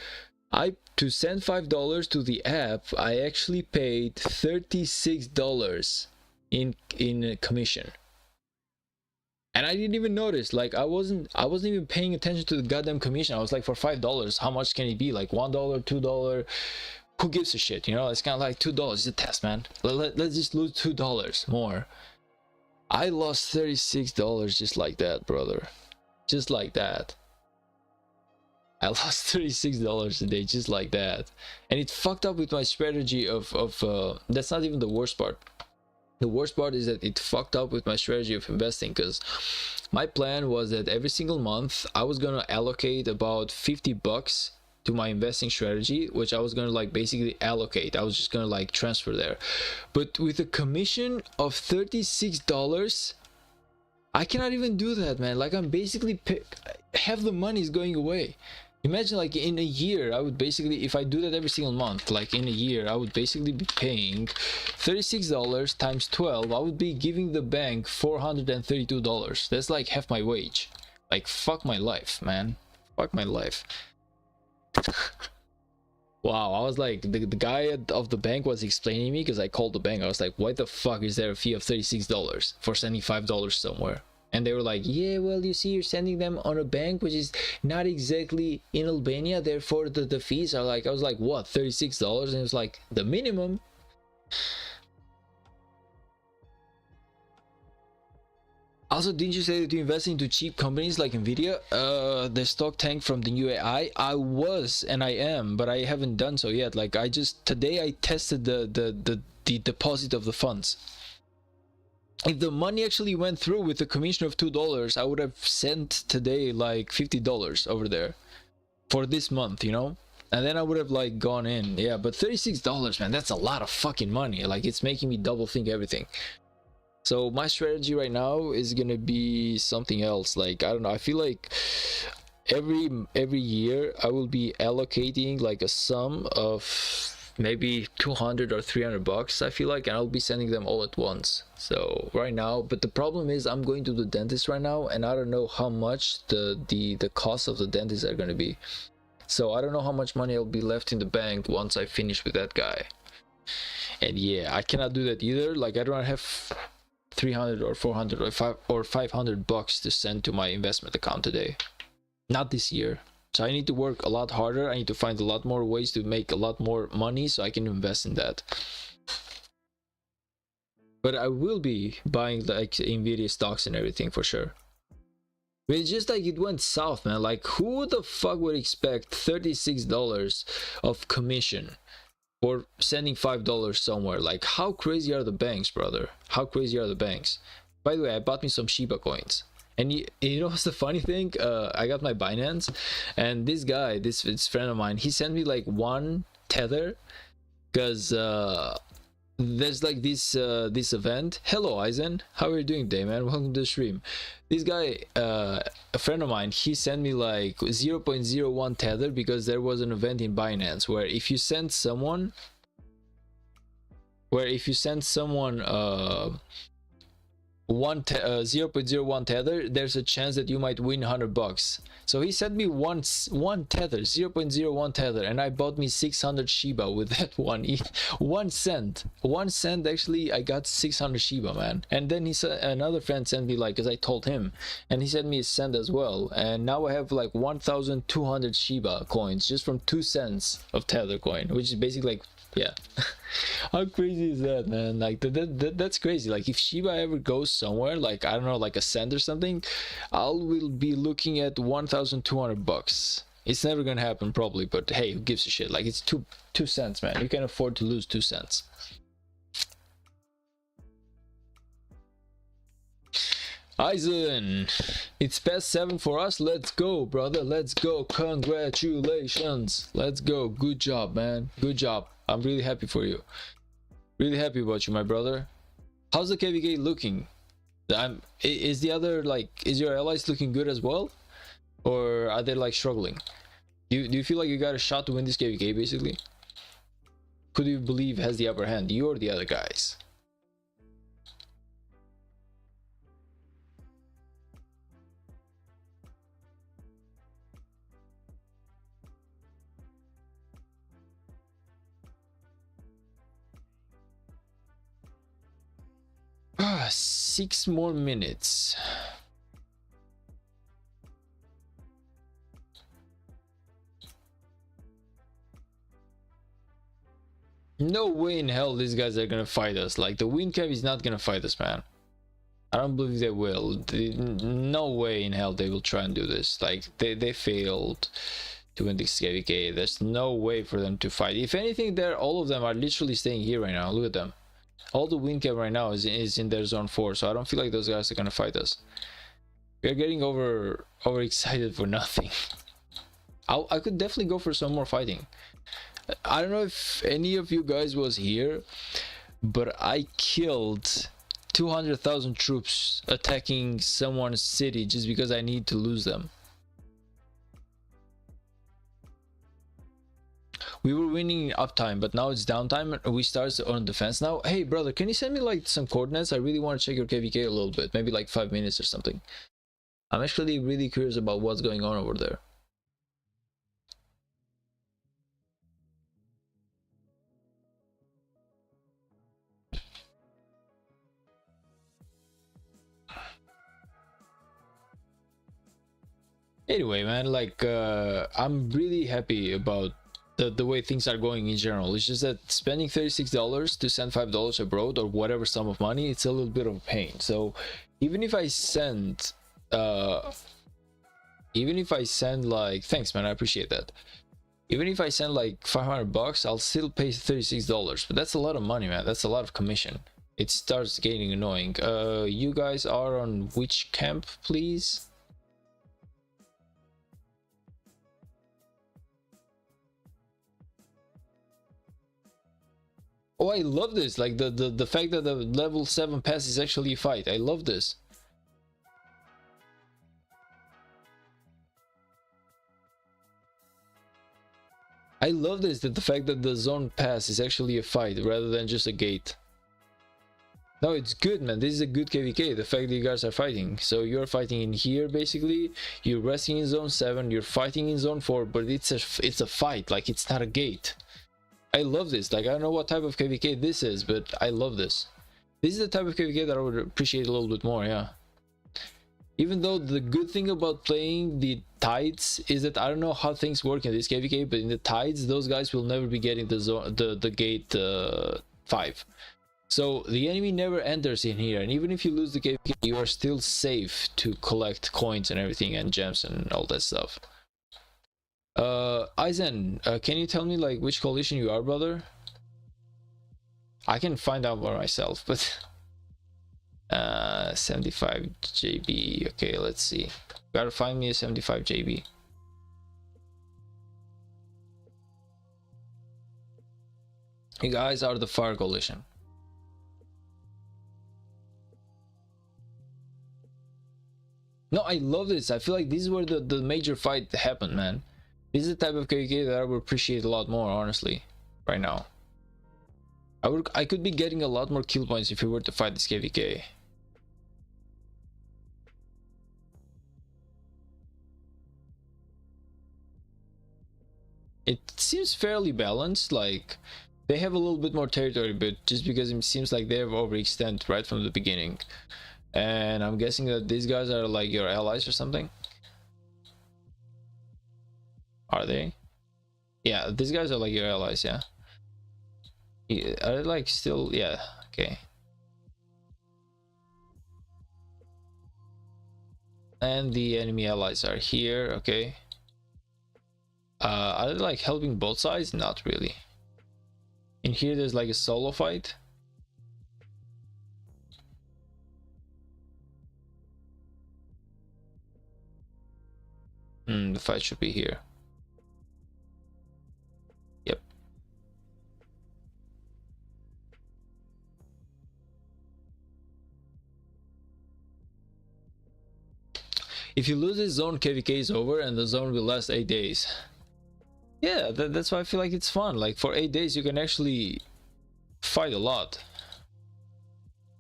Speaker 1: To send $5 to the app, I actually paid $36 in commission. And I didn't even notice. Like, I wasn't even paying attention to the goddamn commission. I was like, for $5, how much can it be? Like $1, $2? Who gives a shit? You know, it's kind of like $2. It's a test, man. Let's just lose $2 more. I lost $36 just like that, brother. Just like that. I lost $36 a day just like that. And it fucked up with my strategy of that's not even the worst part. The worst part is that it fucked up with my strategy of investing, because my plan was that every single month I was gonna allocate about $50 to my investing strategy, which I was gonna like basically allocate. I was just gonna like transfer there. But with a commission of $36, I cannot even do that, man. Like, I'm basically half the money is going away. Imagine, like, in a year, I would basically, if I do that every single month, like in a year, I would basically be paying $36 times 12. I would be giving the bank $432. That's like half my wage. Like, fuck my life, man. Fuck my life. Wow, I was like, the guy of the bank was explaining me, because I called the bank. I was like, why the fuck is there a fee of $36 for sending $5 somewhere? And they were like, yeah, well, you see, you're sending them on a bank which is not exactly in Albania, therefore the fees are like, I was like, what, $36? And it was like, the minimum. Also, didn't you say that you invest into cheap companies like Nvidia? The stock tanked from the new AI. I was, and I am, but I haven't done so yet. Like, today I tested the deposit of the funds. If the money actually went through with the commission of $2, I would have sent today like $50 over there for this month, you know? And then I would have like gone in. Yeah, but $36, man, that's a lot of fucking money. Like, it's making me double think everything. So my strategy right now is gonna be something else. Like, I don't know, I feel like every year I will be allocating like a sum of maybe 200 or 300 bucks, I feel like, and I'll be sending them all at once. So right now, but the problem is I'm going to the dentist right now, and I don't know how much the cost of the dentist are going to be. So I don't know how much money will be left in the bank once I finish with that guy. And yeah, I cannot do that either. Like, I don't have 300 or 400 or 500 bucks to send to my investment account today. Not this year. So I need to work a lot harder. I need to find a lot more ways to make a lot more money so I can invest in that. But I will be buying like Nvidia stocks and everything for sure. But it's just like it went south, man. Like, who the fuck would expect $36 of commission for sending $5 somewhere? Like, how crazy are the banks, brother? How crazy are the banks? By the way, I bought me some Shiba coins. And you know what's the funny thing? I got my Binance, and this guy, this friend of mine, he sent me like 1 tether, because there's like this event. Hello Eisen, how are you doing today, man? Welcome to the stream. This guy, a friend of mine, he sent me like 0.01 tether because there was an event in Binance where if you send someone 0.01 tether, there's a chance that you might win $100. So he sent me one tether, 0.01 tether, and I bought me 600 Shiba with that one cent. 1 cent, actually, I got 600 Shiba, man. And then he said, another friend sent me, like, because I told him, and he sent me a cent as well. And now I have like 1,200 Shiba coins just from 2 cents of tether coin, which is basically like, yeah. How crazy is that, man? Like that's crazy. Like if Shiba ever goes somewhere, like I don't know, like a cent or something, will be looking at $1,200. It's never gonna happen probably, but hey, who gives a shit? Like it's two cents, man. You can afford to lose 2 cents. Eisen, it's past 7 for us. Let's go, brother. Let's go. Congratulations. Let's go. Good job, man. Good job. I'm really happy for you. Really happy about you, my brother. How's the KVK looking? Is the other, like, is your allies looking good as well? Or are they like struggling? Do you feel like you got a shot to win this KVK basically? Who do you believe has the upper hand? You or the other guys? 6 more minutes. No way in hell these guys are gonna fight us. Like the win cap is not gonna fight us, man. I don't believe they will. No way in hell they will try and do this. Like they failed to win this KVK. There's no way for them to fight. If anything, all of them are literally staying here right now. Look at them. All the win cap right now is in their zone 4, so I don't feel like those guys are gonna fight us. We're getting over excited for nothing. I could definitely go for some more fighting. I don't know if any of you guys was here, but I killed 200,000 troops attacking someone's city just because I need to lose them. We were winning uptime, but now it's downtime. We start on defense now. Hey brother, can you send me like some coordinates? I really want to check your KVK a little bit, maybe like 5 minutes or something. I'm actually really curious about what's going on over there. Anyway, man, like I'm really happy about the way things are going in general. It's just that spending $36 to send $5 abroad or whatever sum of money, it's a little bit of a pain. So even if I send like, thanks man, I appreciate that. Even if I send like $500, I'll still pay $36, but that's a lot of money, man. That's a lot of commission. It starts getting annoying. You guys are on which camp, please? Oh, I love this. Like the fact that the level 7 pass is actually a fight. I love this. I love this, that the fact that the zone pass is actually a fight rather than just a gate. No, it's good, man. This is a good KVK. The fact that you guys are fighting. So you're fighting in here, basically. You're resting in zone 7. You're fighting in zone 4, but it's a fight. Like it's not a gate. I love this. Like I don't know what type of KVK this is, but I love this. This is the type of KVK that I would appreciate a little bit more, yeah. Even though the good thing about playing the tides is that I don't know how things work in this KVK, but in the tides, those guys will never be getting the gate 5. So the enemy never enters in here, and even if you lose the KVK, you are still safe to collect coins and everything and gems and all that stuff. Eisen, can you tell me like which coalition you are, brother? I can find out for myself, but 75 JB. Okay, let's see. Gotta find me a 75 JB. You guys are the Fire Coalition. No, I love this. I feel like this is where the major fight happened, man. This is the type of KVK that I would appreciate a lot more, honestly, right now. I could be getting a lot more kill points if we were to fight this KVK. It seems fairly balanced, like they have a little bit more territory, but just because it seems like they have overextended right from the beginning. And I'm guessing that these guys are like your allies or something. Are they? Yeah, these guys are like your allies, yeah. Are they like still? Yeah, okay. And the enemy allies are here, okay. Are they like helping both sides? Not really. In here there's like a solo fight. The fight should be here. Yep. If you lose this zone, KVK is over and the zone will last 8 days. Yeah, that's why I feel like it's fun. Like for 8 days you can actually fight a lot.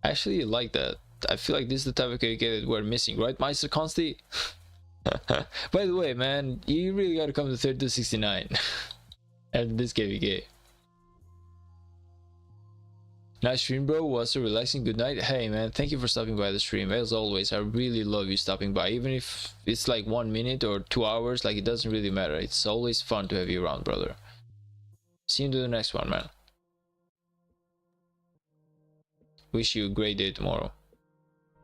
Speaker 1: I actually like that. I feel like this is the type of KVK that we're missing, right, Meister Consti? By the way, man, you really gotta come to 3269 after this KVK. Nice stream, bro. Was a relaxing good night. Hey, man, thank you for stopping by the stream. As always, I really love you stopping by. Even if it's like 1 minute or 2 hours, like it doesn't really matter. It's always fun to have you around, brother. See you to the next one, man. Wish you a great day tomorrow.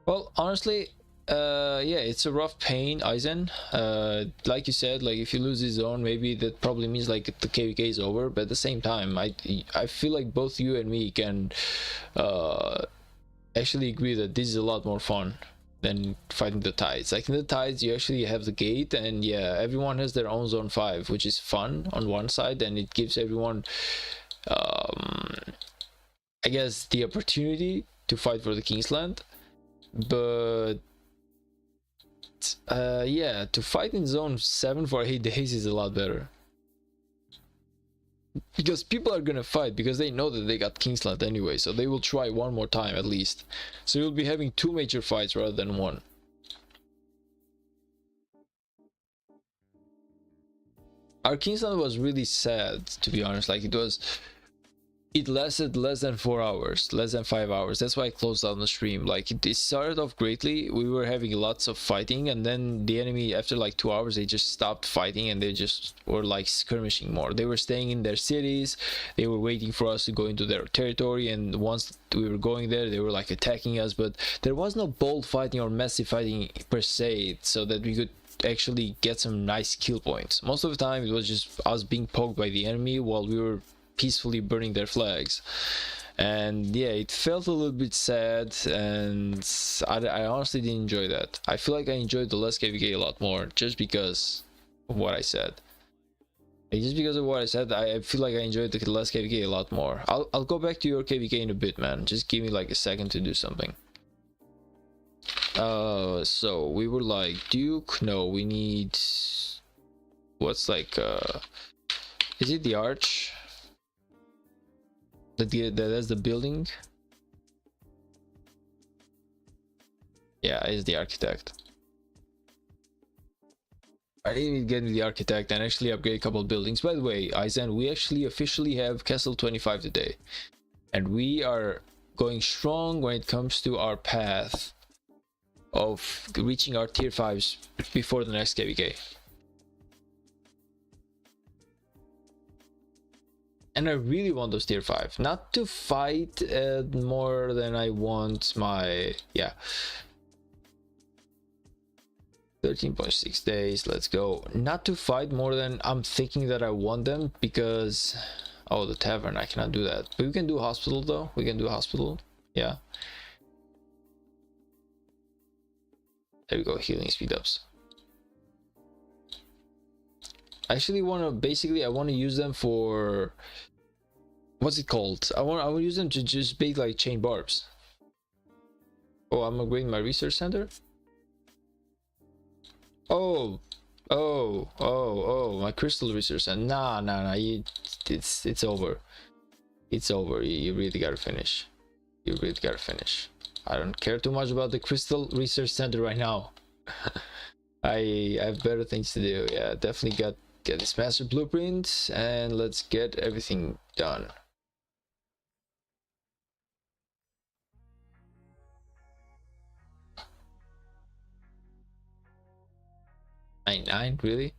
Speaker 1: Well, honestly, yeah, it's a rough pain, Aizen. Like you said, like if you lose this zone, maybe that probably means like the KVK is over, but at the same time, I feel like both you and me can actually agree that this is a lot more fun than fighting the tides. Like in the tides you actually have the gate, and yeah, everyone has their own zone 5, which is fun on one side, and it gives everyone I guess the opportunity to fight for the Kingsland. But yeah, to fight in zone 7 for 8 days is a lot better, because people are gonna fight because they know that they got Kingsland anyway, so they will try one more time at least. So you'll be having 2 major fights rather than 1. Our Kingsland was really sad, to be honest. Like it lasted less than 4 hours, less than 5 hours. That's why I closed down the stream. Like it started off greatly, we were having lots of fighting, and then the enemy, after like 2 hours, they just stopped fighting and they just were like skirmishing more. They were staying in their cities, they were waiting for us to go into their territory, and once we were going there they were like attacking us, but there was no bold fighting or massive fighting per se, so that we could actually get some nice kill points. Most of the time it was just us being poked by the enemy while we were peacefully burning their flags. And yeah, it felt a little bit sad, and I honestly didn't enjoy that. I feel like I enjoyed the last KVK a lot more just because of what I said. Just because of what I said, I feel like I enjoyed the last KVK a lot more. I'll go back to your KVK in a bit, man. Just give me like a second to do something. So we were like Duke. No, we need what's like is it the arch? That's the building. Yeah, it's the architect. I need to get the architect and actually upgrade a couple of buildings. By the way, Aizen, we actually officially have Castle 25 today, and we are going strong when it comes to our path of reaching our tier 5s before the next KVK. And I really want those tier 5, not to fight more than I want my, yeah, 13.6 days, let's go. Not to fight more than I'm thinking that I want them, because oh, the tavern, I cannot do that, but we can do hospital though. We can do hospital, yeah. There we go, healing speed ups. I actually want to, basically I want to use them for, what's it called? I want to use them to just bait like chain barbs. Oh, I'm upgrading my research center. Oh, oh, my crystal research. And nah, it's over. It's over. You really gotta finish. You really gotta finish. I don't care too much about the crystal research center right now. I have better things to do. Yeah, definitely get this master blueprint and let's get everything done. 99, really?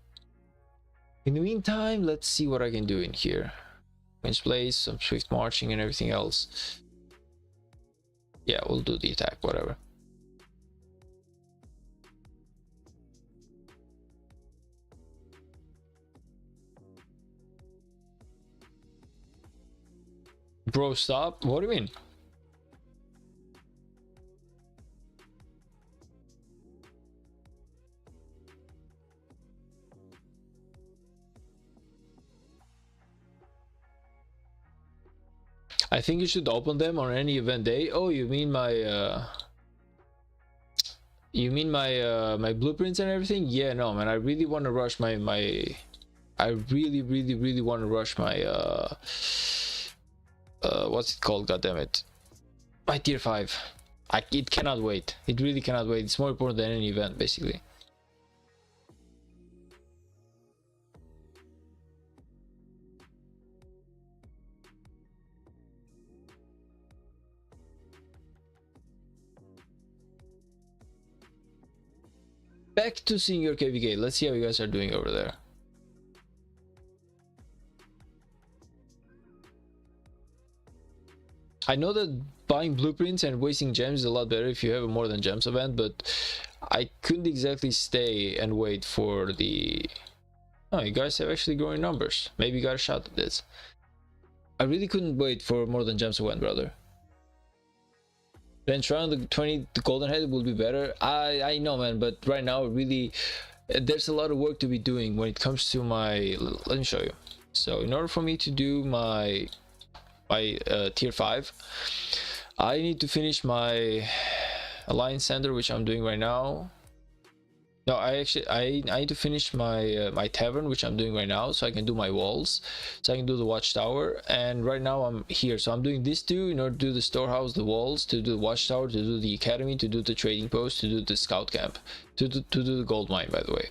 Speaker 1: In the meantime, let's see what I can do in here. Queen's Place, some swift marching and everything else. Yeah, we'll do the attack, whatever. Bro, stop. What do you mean? I think you should open them on any event day. Oh, you mean my my blueprints and everything? Yeah, no, man. I really want to rush my I really want to rush my what's it called? God damn it, my tier 5. It cannot wait. It really cannot wait. It's more important than any event, basically. Back to senior KVK. Let's see how you guys are doing over there. I know that buying blueprints and wasting gems is a lot better if you have a more than gems event, but I couldn't exactly stay and wait for the... Oh, you guys have actually growing numbers. Maybe you got a shot at this. I really couldn't wait for more than gems event, brother. Then trying the 20 the golden head will be better. I know, man, but right now really there's a lot of work to be doing when it comes to my... Let me show you. So in order for me to do my tier 5, I need to finish my alliance center, which I'm doing right now. No, I need to finish my my tavern, which I'm doing right now, so I can do my walls, so I can do the watchtower. And right now I'm here, so I'm doing these two in order to do the storehouse, the walls, to do the watchtower, to do the academy, to do the trading post, to do the scout camp, to do the gold mine, by the way.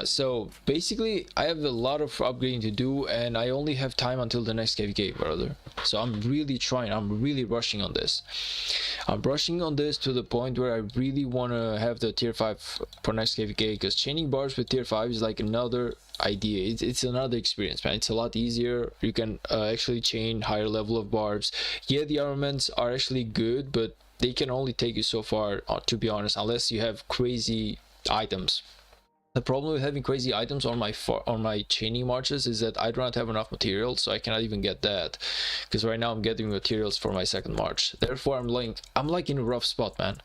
Speaker 1: So basically I have a lot of upgrading to do and I only have time until the next KVK, brother. So I'm really rushing on this. I'm rushing on this to the point where I really want to have the tier 5 for next KVK, because chaining bars with tier 5 is like another idea. It's another experience, man. It's a lot easier. You can actually chain higher level of barbs. Yeah, the armaments are actually good, but they can only take you so far, to be honest, unless you have crazy items. The problem with having crazy items on my chaining marches is that I do not have enough materials, so I cannot even get that. Because right now I'm getting materials for my second march. Therefore, I'm like in a rough spot, man.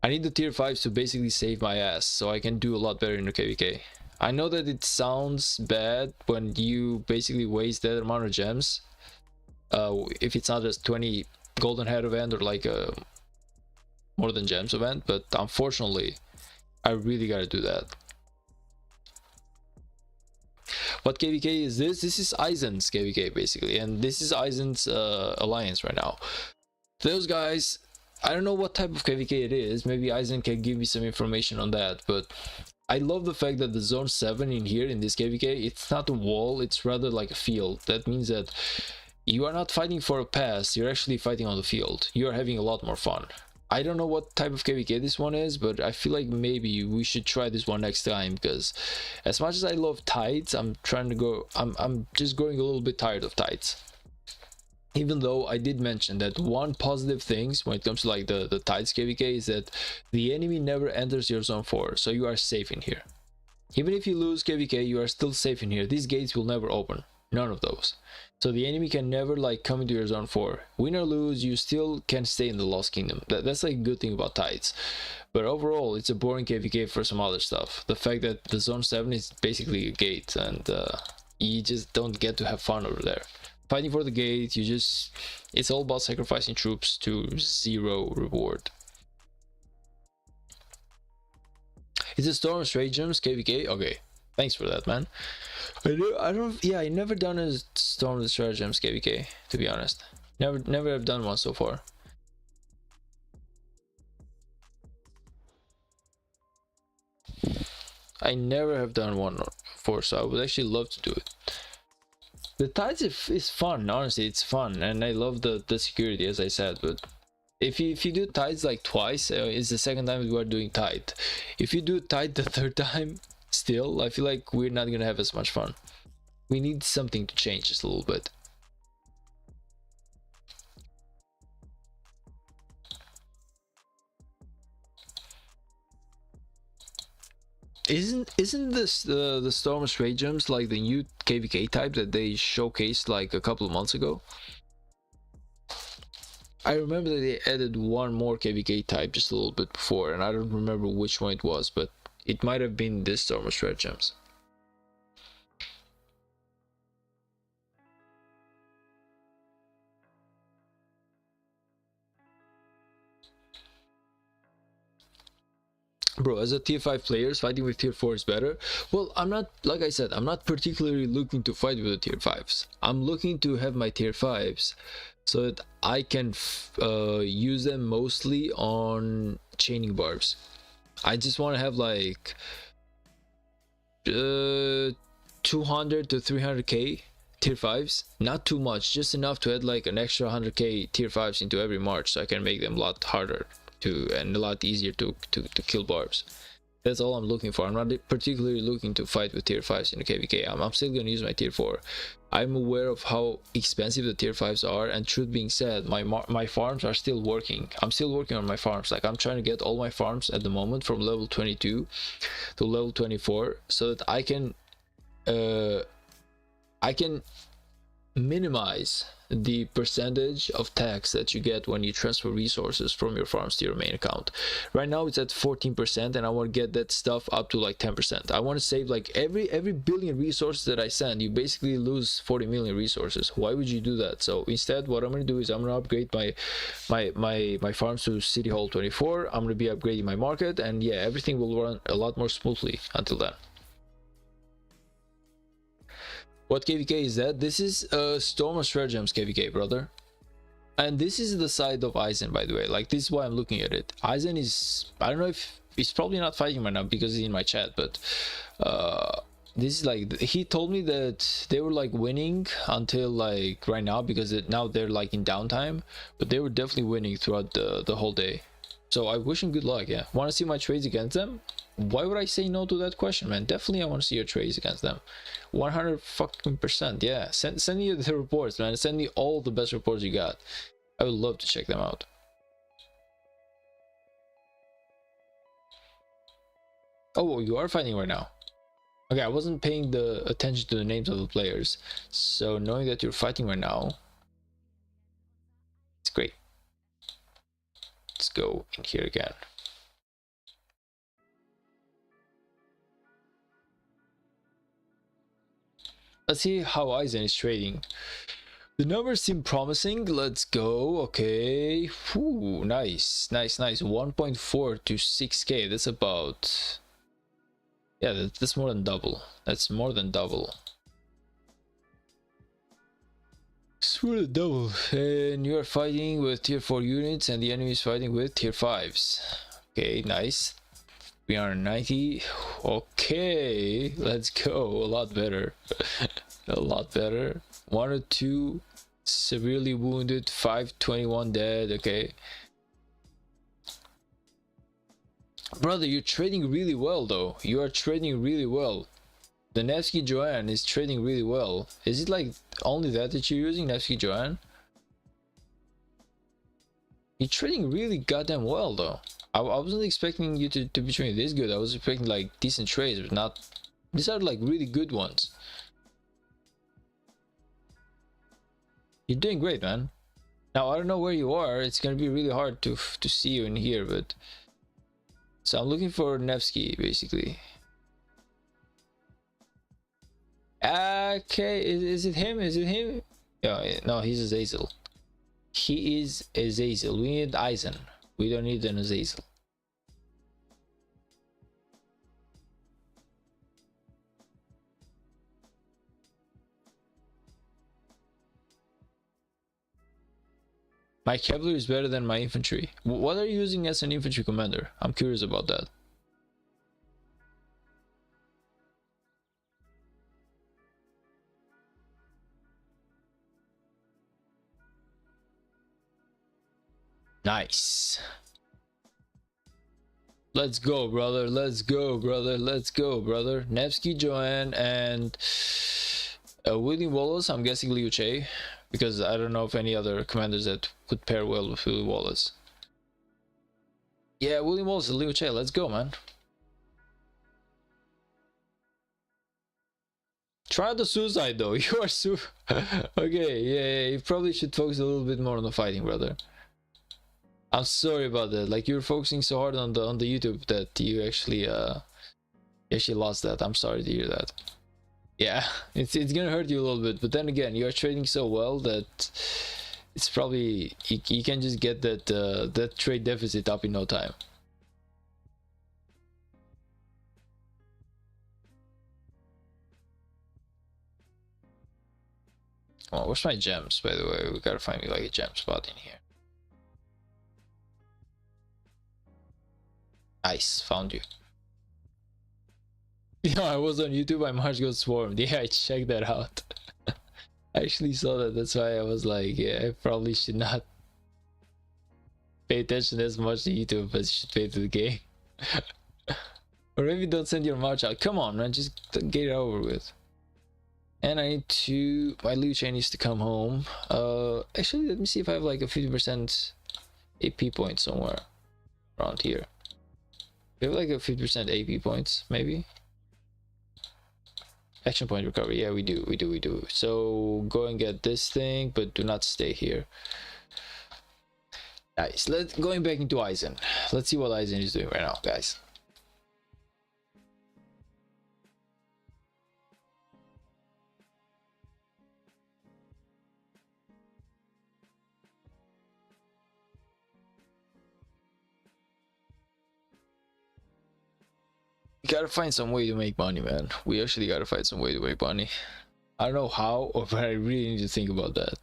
Speaker 1: I need the tier 5s to basically save my ass, so I can do a lot better in the KVK. I know that it sounds bad when you basically waste that amount of gems. If it's not a 20 golden head event or like a more than gems event, but unfortunately, I really gotta do that. What KVK is this? This is Eisen's KVK basically, and this is Eisen's alliance right now. Those guys, I don't know what type of KVK it is. Maybe Eisen can give me some information on that, but I love the fact that the zone 7 in here in this KVK, it's not a wall, it's rather like a field. That means that you are not fighting for a pass, you're actually fighting on the field. You are having a lot more fun. I don't know what type of KVK this one is, but I feel like maybe we should try this one next time, because as much as I love tides, I'm just growing a little bit tired of tides. Even though I did mention that one positive things when it comes to like the tides KVK is that the enemy never enters your zone 4, so you are safe in here. Even if you lose KVK, you are still safe in here. These gates will never open, none of those. So the enemy can never like come into your zone 4. Win or lose, you still can stay in the Lost Kingdom. That's like a good thing about tides. But overall, it's a boring KVK for some other stuff. The fact that the zone 7 is basically a gate, and you just don't get to have fun over there. Fighting for the gate, it's all about sacrificing troops to zero reward. Is it Storm Stratagems KVK? Okay, thanks for that, man. I don't. Yeah, I never done a Storm Stratagems KVK, to be honest. Never have done one so far. I never have done one before, so I would actually love to do it. The tides is fun, honestly, it's fun, and I love the security, as I said. But if you do tides like twice, it's the second time we are doing tide. If you do tide the third time, still, I feel like we're not gonna have as much fun. We need something to change just a little bit. Isn't this the Storm Stratagems like the new KVK type that they showcased like a couple of months ago? I remember that they added one more KVK type just a little bit before, and I don't remember which one it was, but it might have been this Storm Stratagems. Bro, as a tier 5 player, fighting with tier 4 is better. Well, I'm not, like I said, I'm not particularly looking to fight with the tier 5s. I'm looking to have my tier 5s so that I can use them mostly on chaining barbs. I just want to have like 200 to 300k tier 5s, not too much, just enough to add like an extra 100k tier 5s into every march so I can make them a lot harder to and a lot easier to kill barbs. That's all I'm looking for. I'm not particularly looking to fight with tier 5s in the KVK. I'm still gonna use my tier 4. I'm aware of how expensive the tier 5s are, and truth being said, my farms are still working. I'm still working on my farms. Like, I'm trying to get all my farms at the moment from level 22 to level 24 so that I can minimize the percentage of tax that you get when you transfer resources from your farms to your main account. Right now it's at 14%, and I want to get that stuff up to like 10%. I want to save like every billion resources that I send, you basically lose 40 million resources. Why would you do that? So instead, what I'm going to do is I'm going to upgrade my farms to City Hall 24. I'm going to be upgrading my market, and yeah, everything will run a lot more smoothly until then. What KVK is that? This is Storm of Stratagems KVK, brother. And this is the side of Aizen, by the way. Like, this is why I'm looking at it. Aizen is, I don't know if he's probably not fighting right now because he's in my chat, but this is like, he told me that they were like winning until like right now because now they're like in downtime, but they were definitely winning throughout the whole day. So I wish him good luck. Yeah, want to see my trades against them? Why would I say no to that question, man? Definitely I want to see your trades against them. 100%. Yeah, send me the reports, man. Send me all the best reports you got. I would love to check them out. Oh, you are fighting right now. Okay, I wasn't paying the attention to the names of the players, so knowing that you're fighting right now, it's great. Let's go in here again. Let's see how Aizen is trading. The numbers seem promising. Let's go. Okay. Ooh, nice. 1.4 to 6k. That's about... yeah, that's more than double. That's more than double. It's more than double. And you are fighting with tier 4 units and the enemy is fighting with tier 5s. Okay, nice. 390. Okay, let's go. A lot better. A lot better. 1 or 2 severely wounded, 521 dead. Okay, brother, you're trading really well though. You are trading really well. The Nevsky Joanne is trading really well. Is it like only that you're using, Nevsky Joanne? You're trading really goddamn well though. I wasn't expecting you to be trading this good. I was expecting like decent trades, but not. These are like really good ones. You're doing great, man. Now I don't know where you are. It's gonna be really hard to see you in here, but so I'm looking for Nevsky basically. Okay, is it him? Is it him? Yeah, no, he's Azazel. He is Azazel. We need Aizen. We don't need an Azazel. My cavalry is better than my infantry. What are you using as an infantry commander? I'm curious about that. Nice. Let's go, brother. Let's go, brother. Let's go, brother. Nevsky, Joanne, and William Wallace. I'm guessing Liu Che, because I don't know of any other commanders that could pair well with William Wallace. Yeah, William Wallace and Liu Che. Let's go, man. Try the suicide though. You are okay, yeah, you probably should focus a little bit more on the fighting, brother. I'm sorry about that. Like, you're focusing so hard on the YouTube that you actually lost that. I'm sorry to hear that. Yeah, it's gonna hurt you a little bit, but then again, you're trading so well that it's probably you can just get that trade deficit up in no time. Oh, where's my gems, by the way? We gotta find me like a gem spot in here. Nice, found you. Yeah, I was on YouTube. My Mars got swarmed. Yeah, I checked that out. I actually saw that. That's why I was like, yeah, I probably should not pay attention as much to YouTube as you should pay to the game. Or maybe don't send your March out. Come on, man, just get it over with. And I need to, my Liu Chain needs to come home. Actually, let me see if I have like a 50% AP point somewhere around here. We have like a 50% AP points, maybe. Action point recovery. Yeah, we do. So go and get this thing, but do not stay here. Nice. Going back into Eisen. Let's see what Eisen is doing right now, guys. We gotta find some way to make money, man. We actually gotta find some way to make money. I don't know how, but I really need to think about that.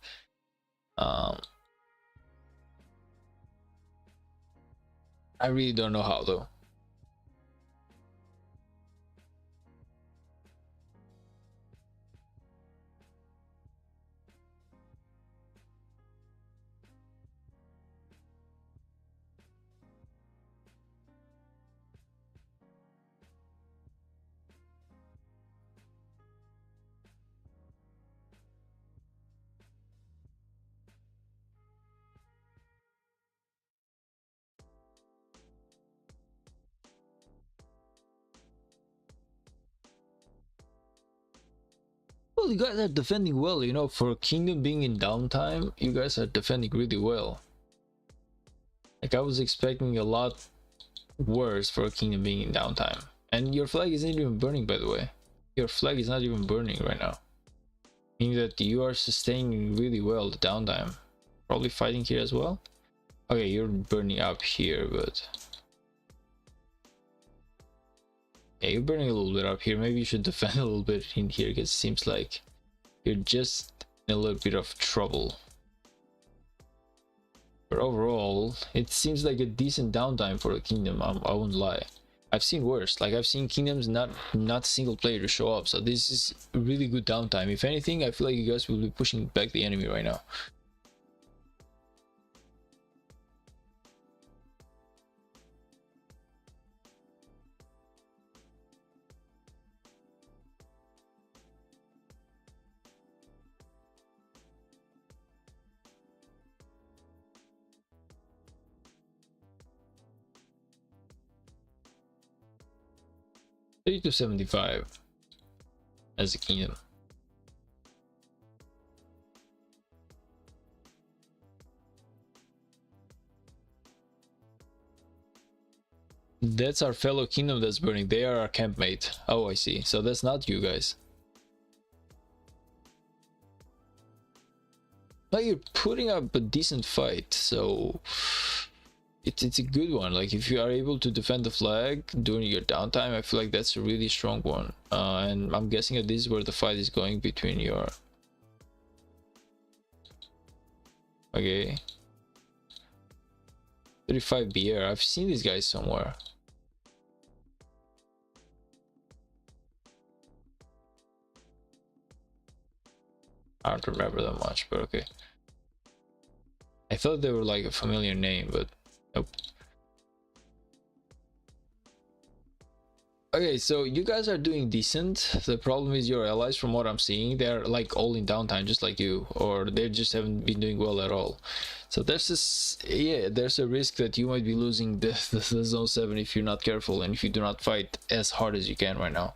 Speaker 1: I really don't know how though. Well, you guys are defending well, you know, for Kingdom being in downtime, you guys are defending really well. Like, I was expecting a lot worse for a Kingdom being in downtime. And your flag isn't even burning, by the way. Your flag is not even burning right now. Meaning that you are sustaining really well the downtime. Probably fighting here as well. Okay, you're burning up here, but... yeah, you're burning a little bit up here. Maybe you should defend a little bit in here, because it seems like you're just in a little bit of trouble. But overall, it seems like a decent downtime for the Kingdom. I won't lie. I've seen worse. Like, I've seen Kingdoms not single player to show up. So this is a really good downtime. If anything, I feel like you guys will be pushing back the enemy right now. To 75 as a Kingdom. That's our fellow Kingdom that's burning. They are our campmate. Oh, I see. So that's not you guys. But you're putting up a decent fight, so it's a good one. Like, if you are able to defend the flag during your downtime, I feel like that's a really strong one. And I'm guessing that this is where the fight is going between your... okay. 35 BR. I've seen these guys somewhere. I don't remember them much, but okay. I thought they were like a familiar name, but nope. Okay, so you guys are doing decent. The problem is your allies, from what I'm seeing, they're like all in downtime just like you, or they just haven't been doing well at all. So there's this, yeah, there's a risk that you might be losing the zone 7 if you're not careful and if you do not fight as hard as you can right now.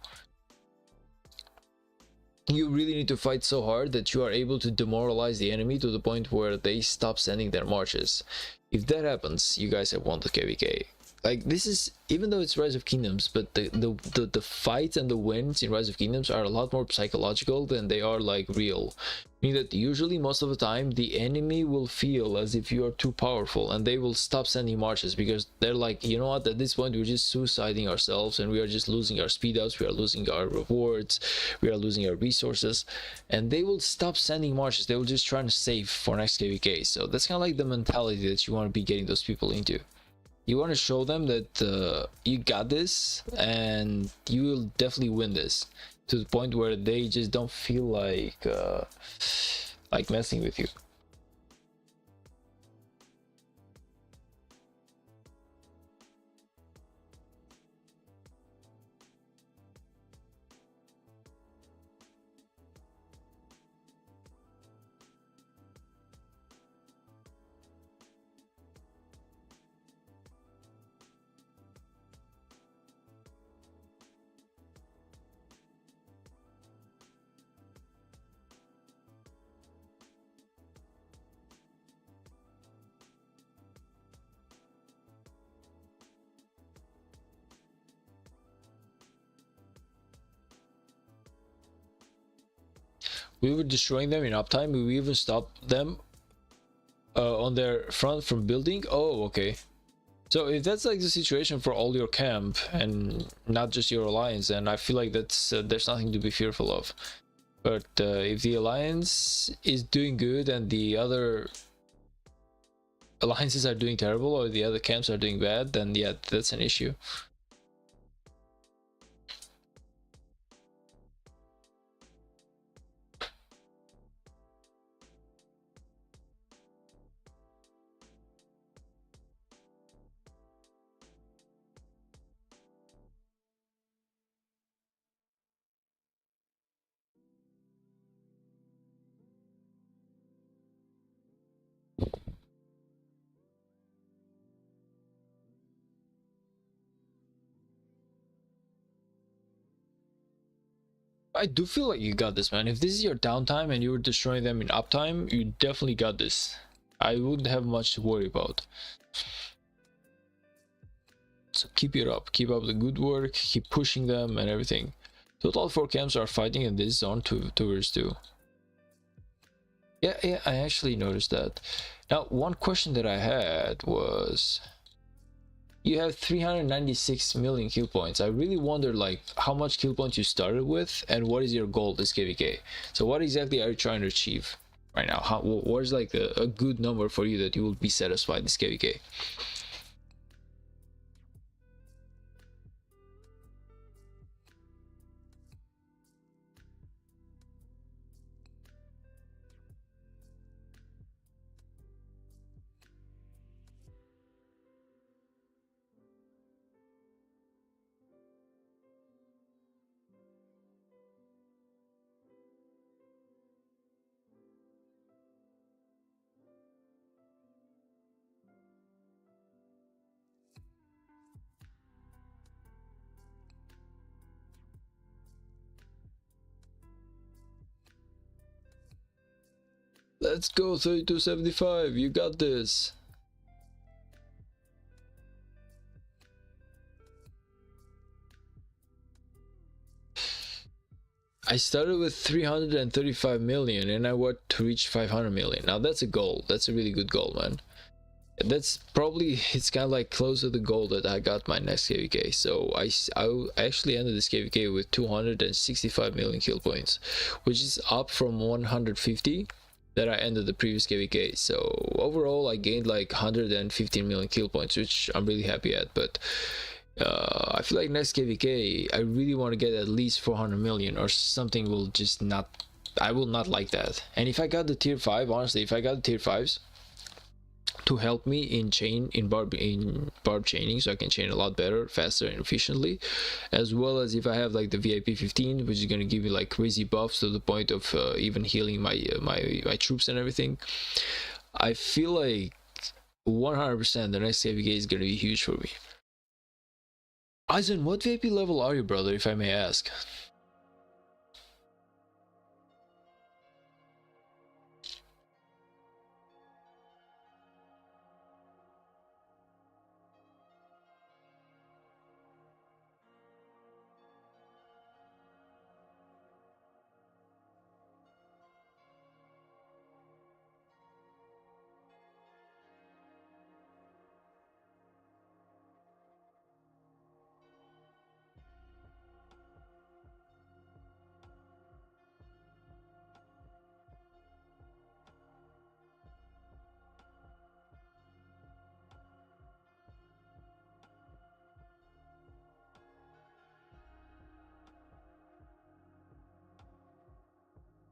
Speaker 1: You really need to fight so hard that you are able to demoralize the enemy to the point where they stop sending their marches. If that happens, you guys have won the KVK. Like, this is, even though it's Rise of Kingdoms, but the fights and the wins in Rise of Kingdoms are a lot more psychological than they are like real. Meaning that usually most of the time the enemy will feel as if you are too powerful and they will stop sending marches because they're like, you know what, at this point we're just suiciding ourselves and we are just losing our speed ups, we are losing our rewards, we are losing our resources, and they will stop sending marches. They will just try to save for next KVK. So that's kind of like the mentality that you want to be getting those people into. You want to show them that you got this and you will definitely win this, to the point where they just don't feel like messing with you. We were destroying them in uptime. We even stopped them on their front from building. Oh, okay. So if that's like the situation for all your camp and not just your alliance, then I feel like that's there's nothing to be fearful of. But if the alliance is doing good and the other alliances are doing terrible, or the other camps are doing bad, then yeah, that's an issue. I do feel like you got this, man. If this is your downtime and you were destroying them in uptime, you definitely got this. I wouldn't have much to worry about. So keep it up. Keep up the good work. Keep pushing them and everything. Total 4 camps are fighting in this zone 2 vs 2. Yeah, I actually noticed that. Now, one question that I had was, you have 396 million kill points. I really wonder like how much kill points you started with and what is your goal this KVK. So what exactly are you trying to achieve right now? What is like a good number for you that you will be satisfied this KVK? Let's go 3275. You got this. I started with 335 million and I want to reach 500 million. Now that's a goal. That's a really good goal, man. That's probably, it's kind of like close to the goal that I got my next KVK. So I actually ended this KVK with 265 million kill points, which is up from 150. that I ended the previous KVK. So overall, I gained like 115 million kill points, which I'm really happy at. But I feel like next KVK, I really want to get at least 400 million or something. Will just not, I will not like that. And if I got the tier 5, honestly, if I got the tier 5s to help me in barb chaining, so I can chain a lot better, faster, and efficiently, as well as if I have like the VIP 15, which is going to give me like crazy buffs to the point of even healing my troops and everything, I feel like 100% the next KVK is going to be huge for me. Aizen, what VIP level are you, brother, if I may ask?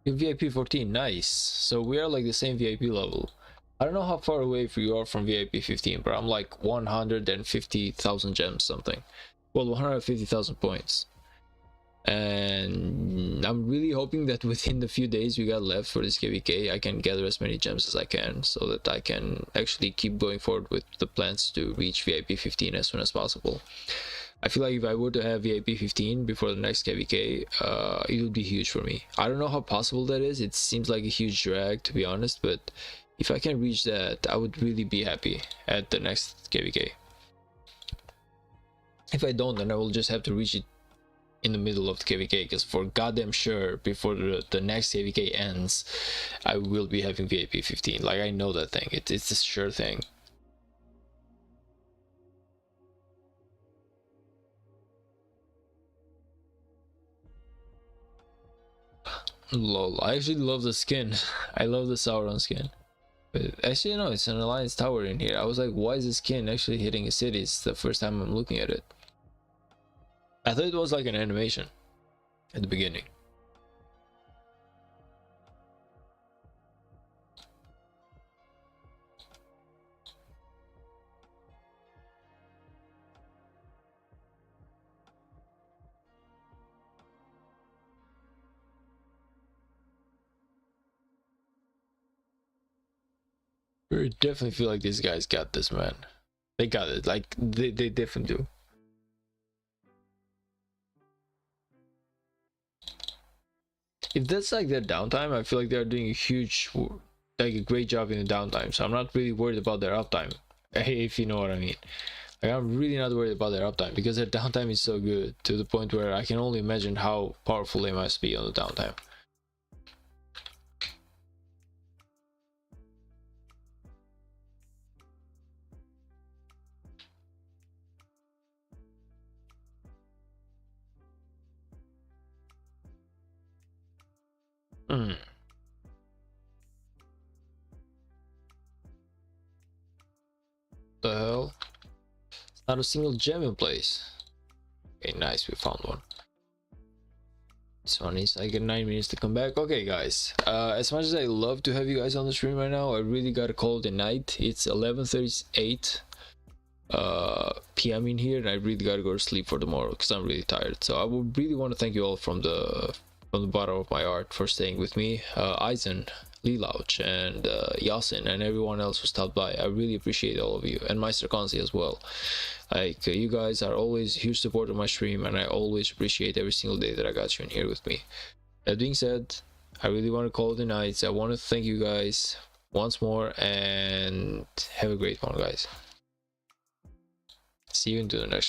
Speaker 1: VIP 14, nice. So we are like the same VIP level. I don't know how far away you are from VIP 15, but I'm like 150,000 gems something. Well, 150,000 points. And I'm really hoping that within the few days we got left for this KVK, I can gather as many gems as I can, so that I can actually keep going forward with the plans to reach VIP 15 as soon as possible. I feel like if I were to have VIP 15 before the next KVK, it would be huge for me. I don't know how possible that is. It seems like a huge drag, to be honest, but if I can reach that, I would really be happy at the next KVK. If I don't, then I will just have to reach it in the middle of the KVK, because for goddamn sure, before the next KVK ends, I will be having VIP 15. Like, I know that thing. It's a sure thing. Lol, I actually love the skin. I love the Sauron skin. But actually, no, it's an Alliance Tower in here. I was like, why is the skin actually hitting a city? It's the first time I'm looking at it. I thought it was like an animation at the beginning. I definitely feel like these guys got this, man. They got it. Like, they definitely do. If that's like their downtime, I feel like they're doing a huge, like a great job in the downtime. So I'm not really worried about their uptime, if you know what I mean. Like, I'm really not worried about their uptime, because their downtime is so good to the point where I can only imagine how powerful they must be on the downtime. Hmm. The hell? Not a single gem in place. Okay, nice, we found one. This one is like 9 minutes to come back. Okay, guys, as much as I love to have you guys on the stream right now, I really gotta call it a night. It's 11:38 p.m. in here, and I really gotta go to sleep for tomorrow because I'm really tired. So I would really want to thank you all from the bottom of my heart for staying with me. Aizen, Lilouch, and Yasin, and everyone else who stopped by. I really appreciate all of you, and Meister Kanzi as well. Like, you guys are always a huge support of my stream, and I always appreciate every single day that I got you in here with me. That being said, I really want to call it a night. So I want to thank you guys once more, and have a great one, guys. See you into the next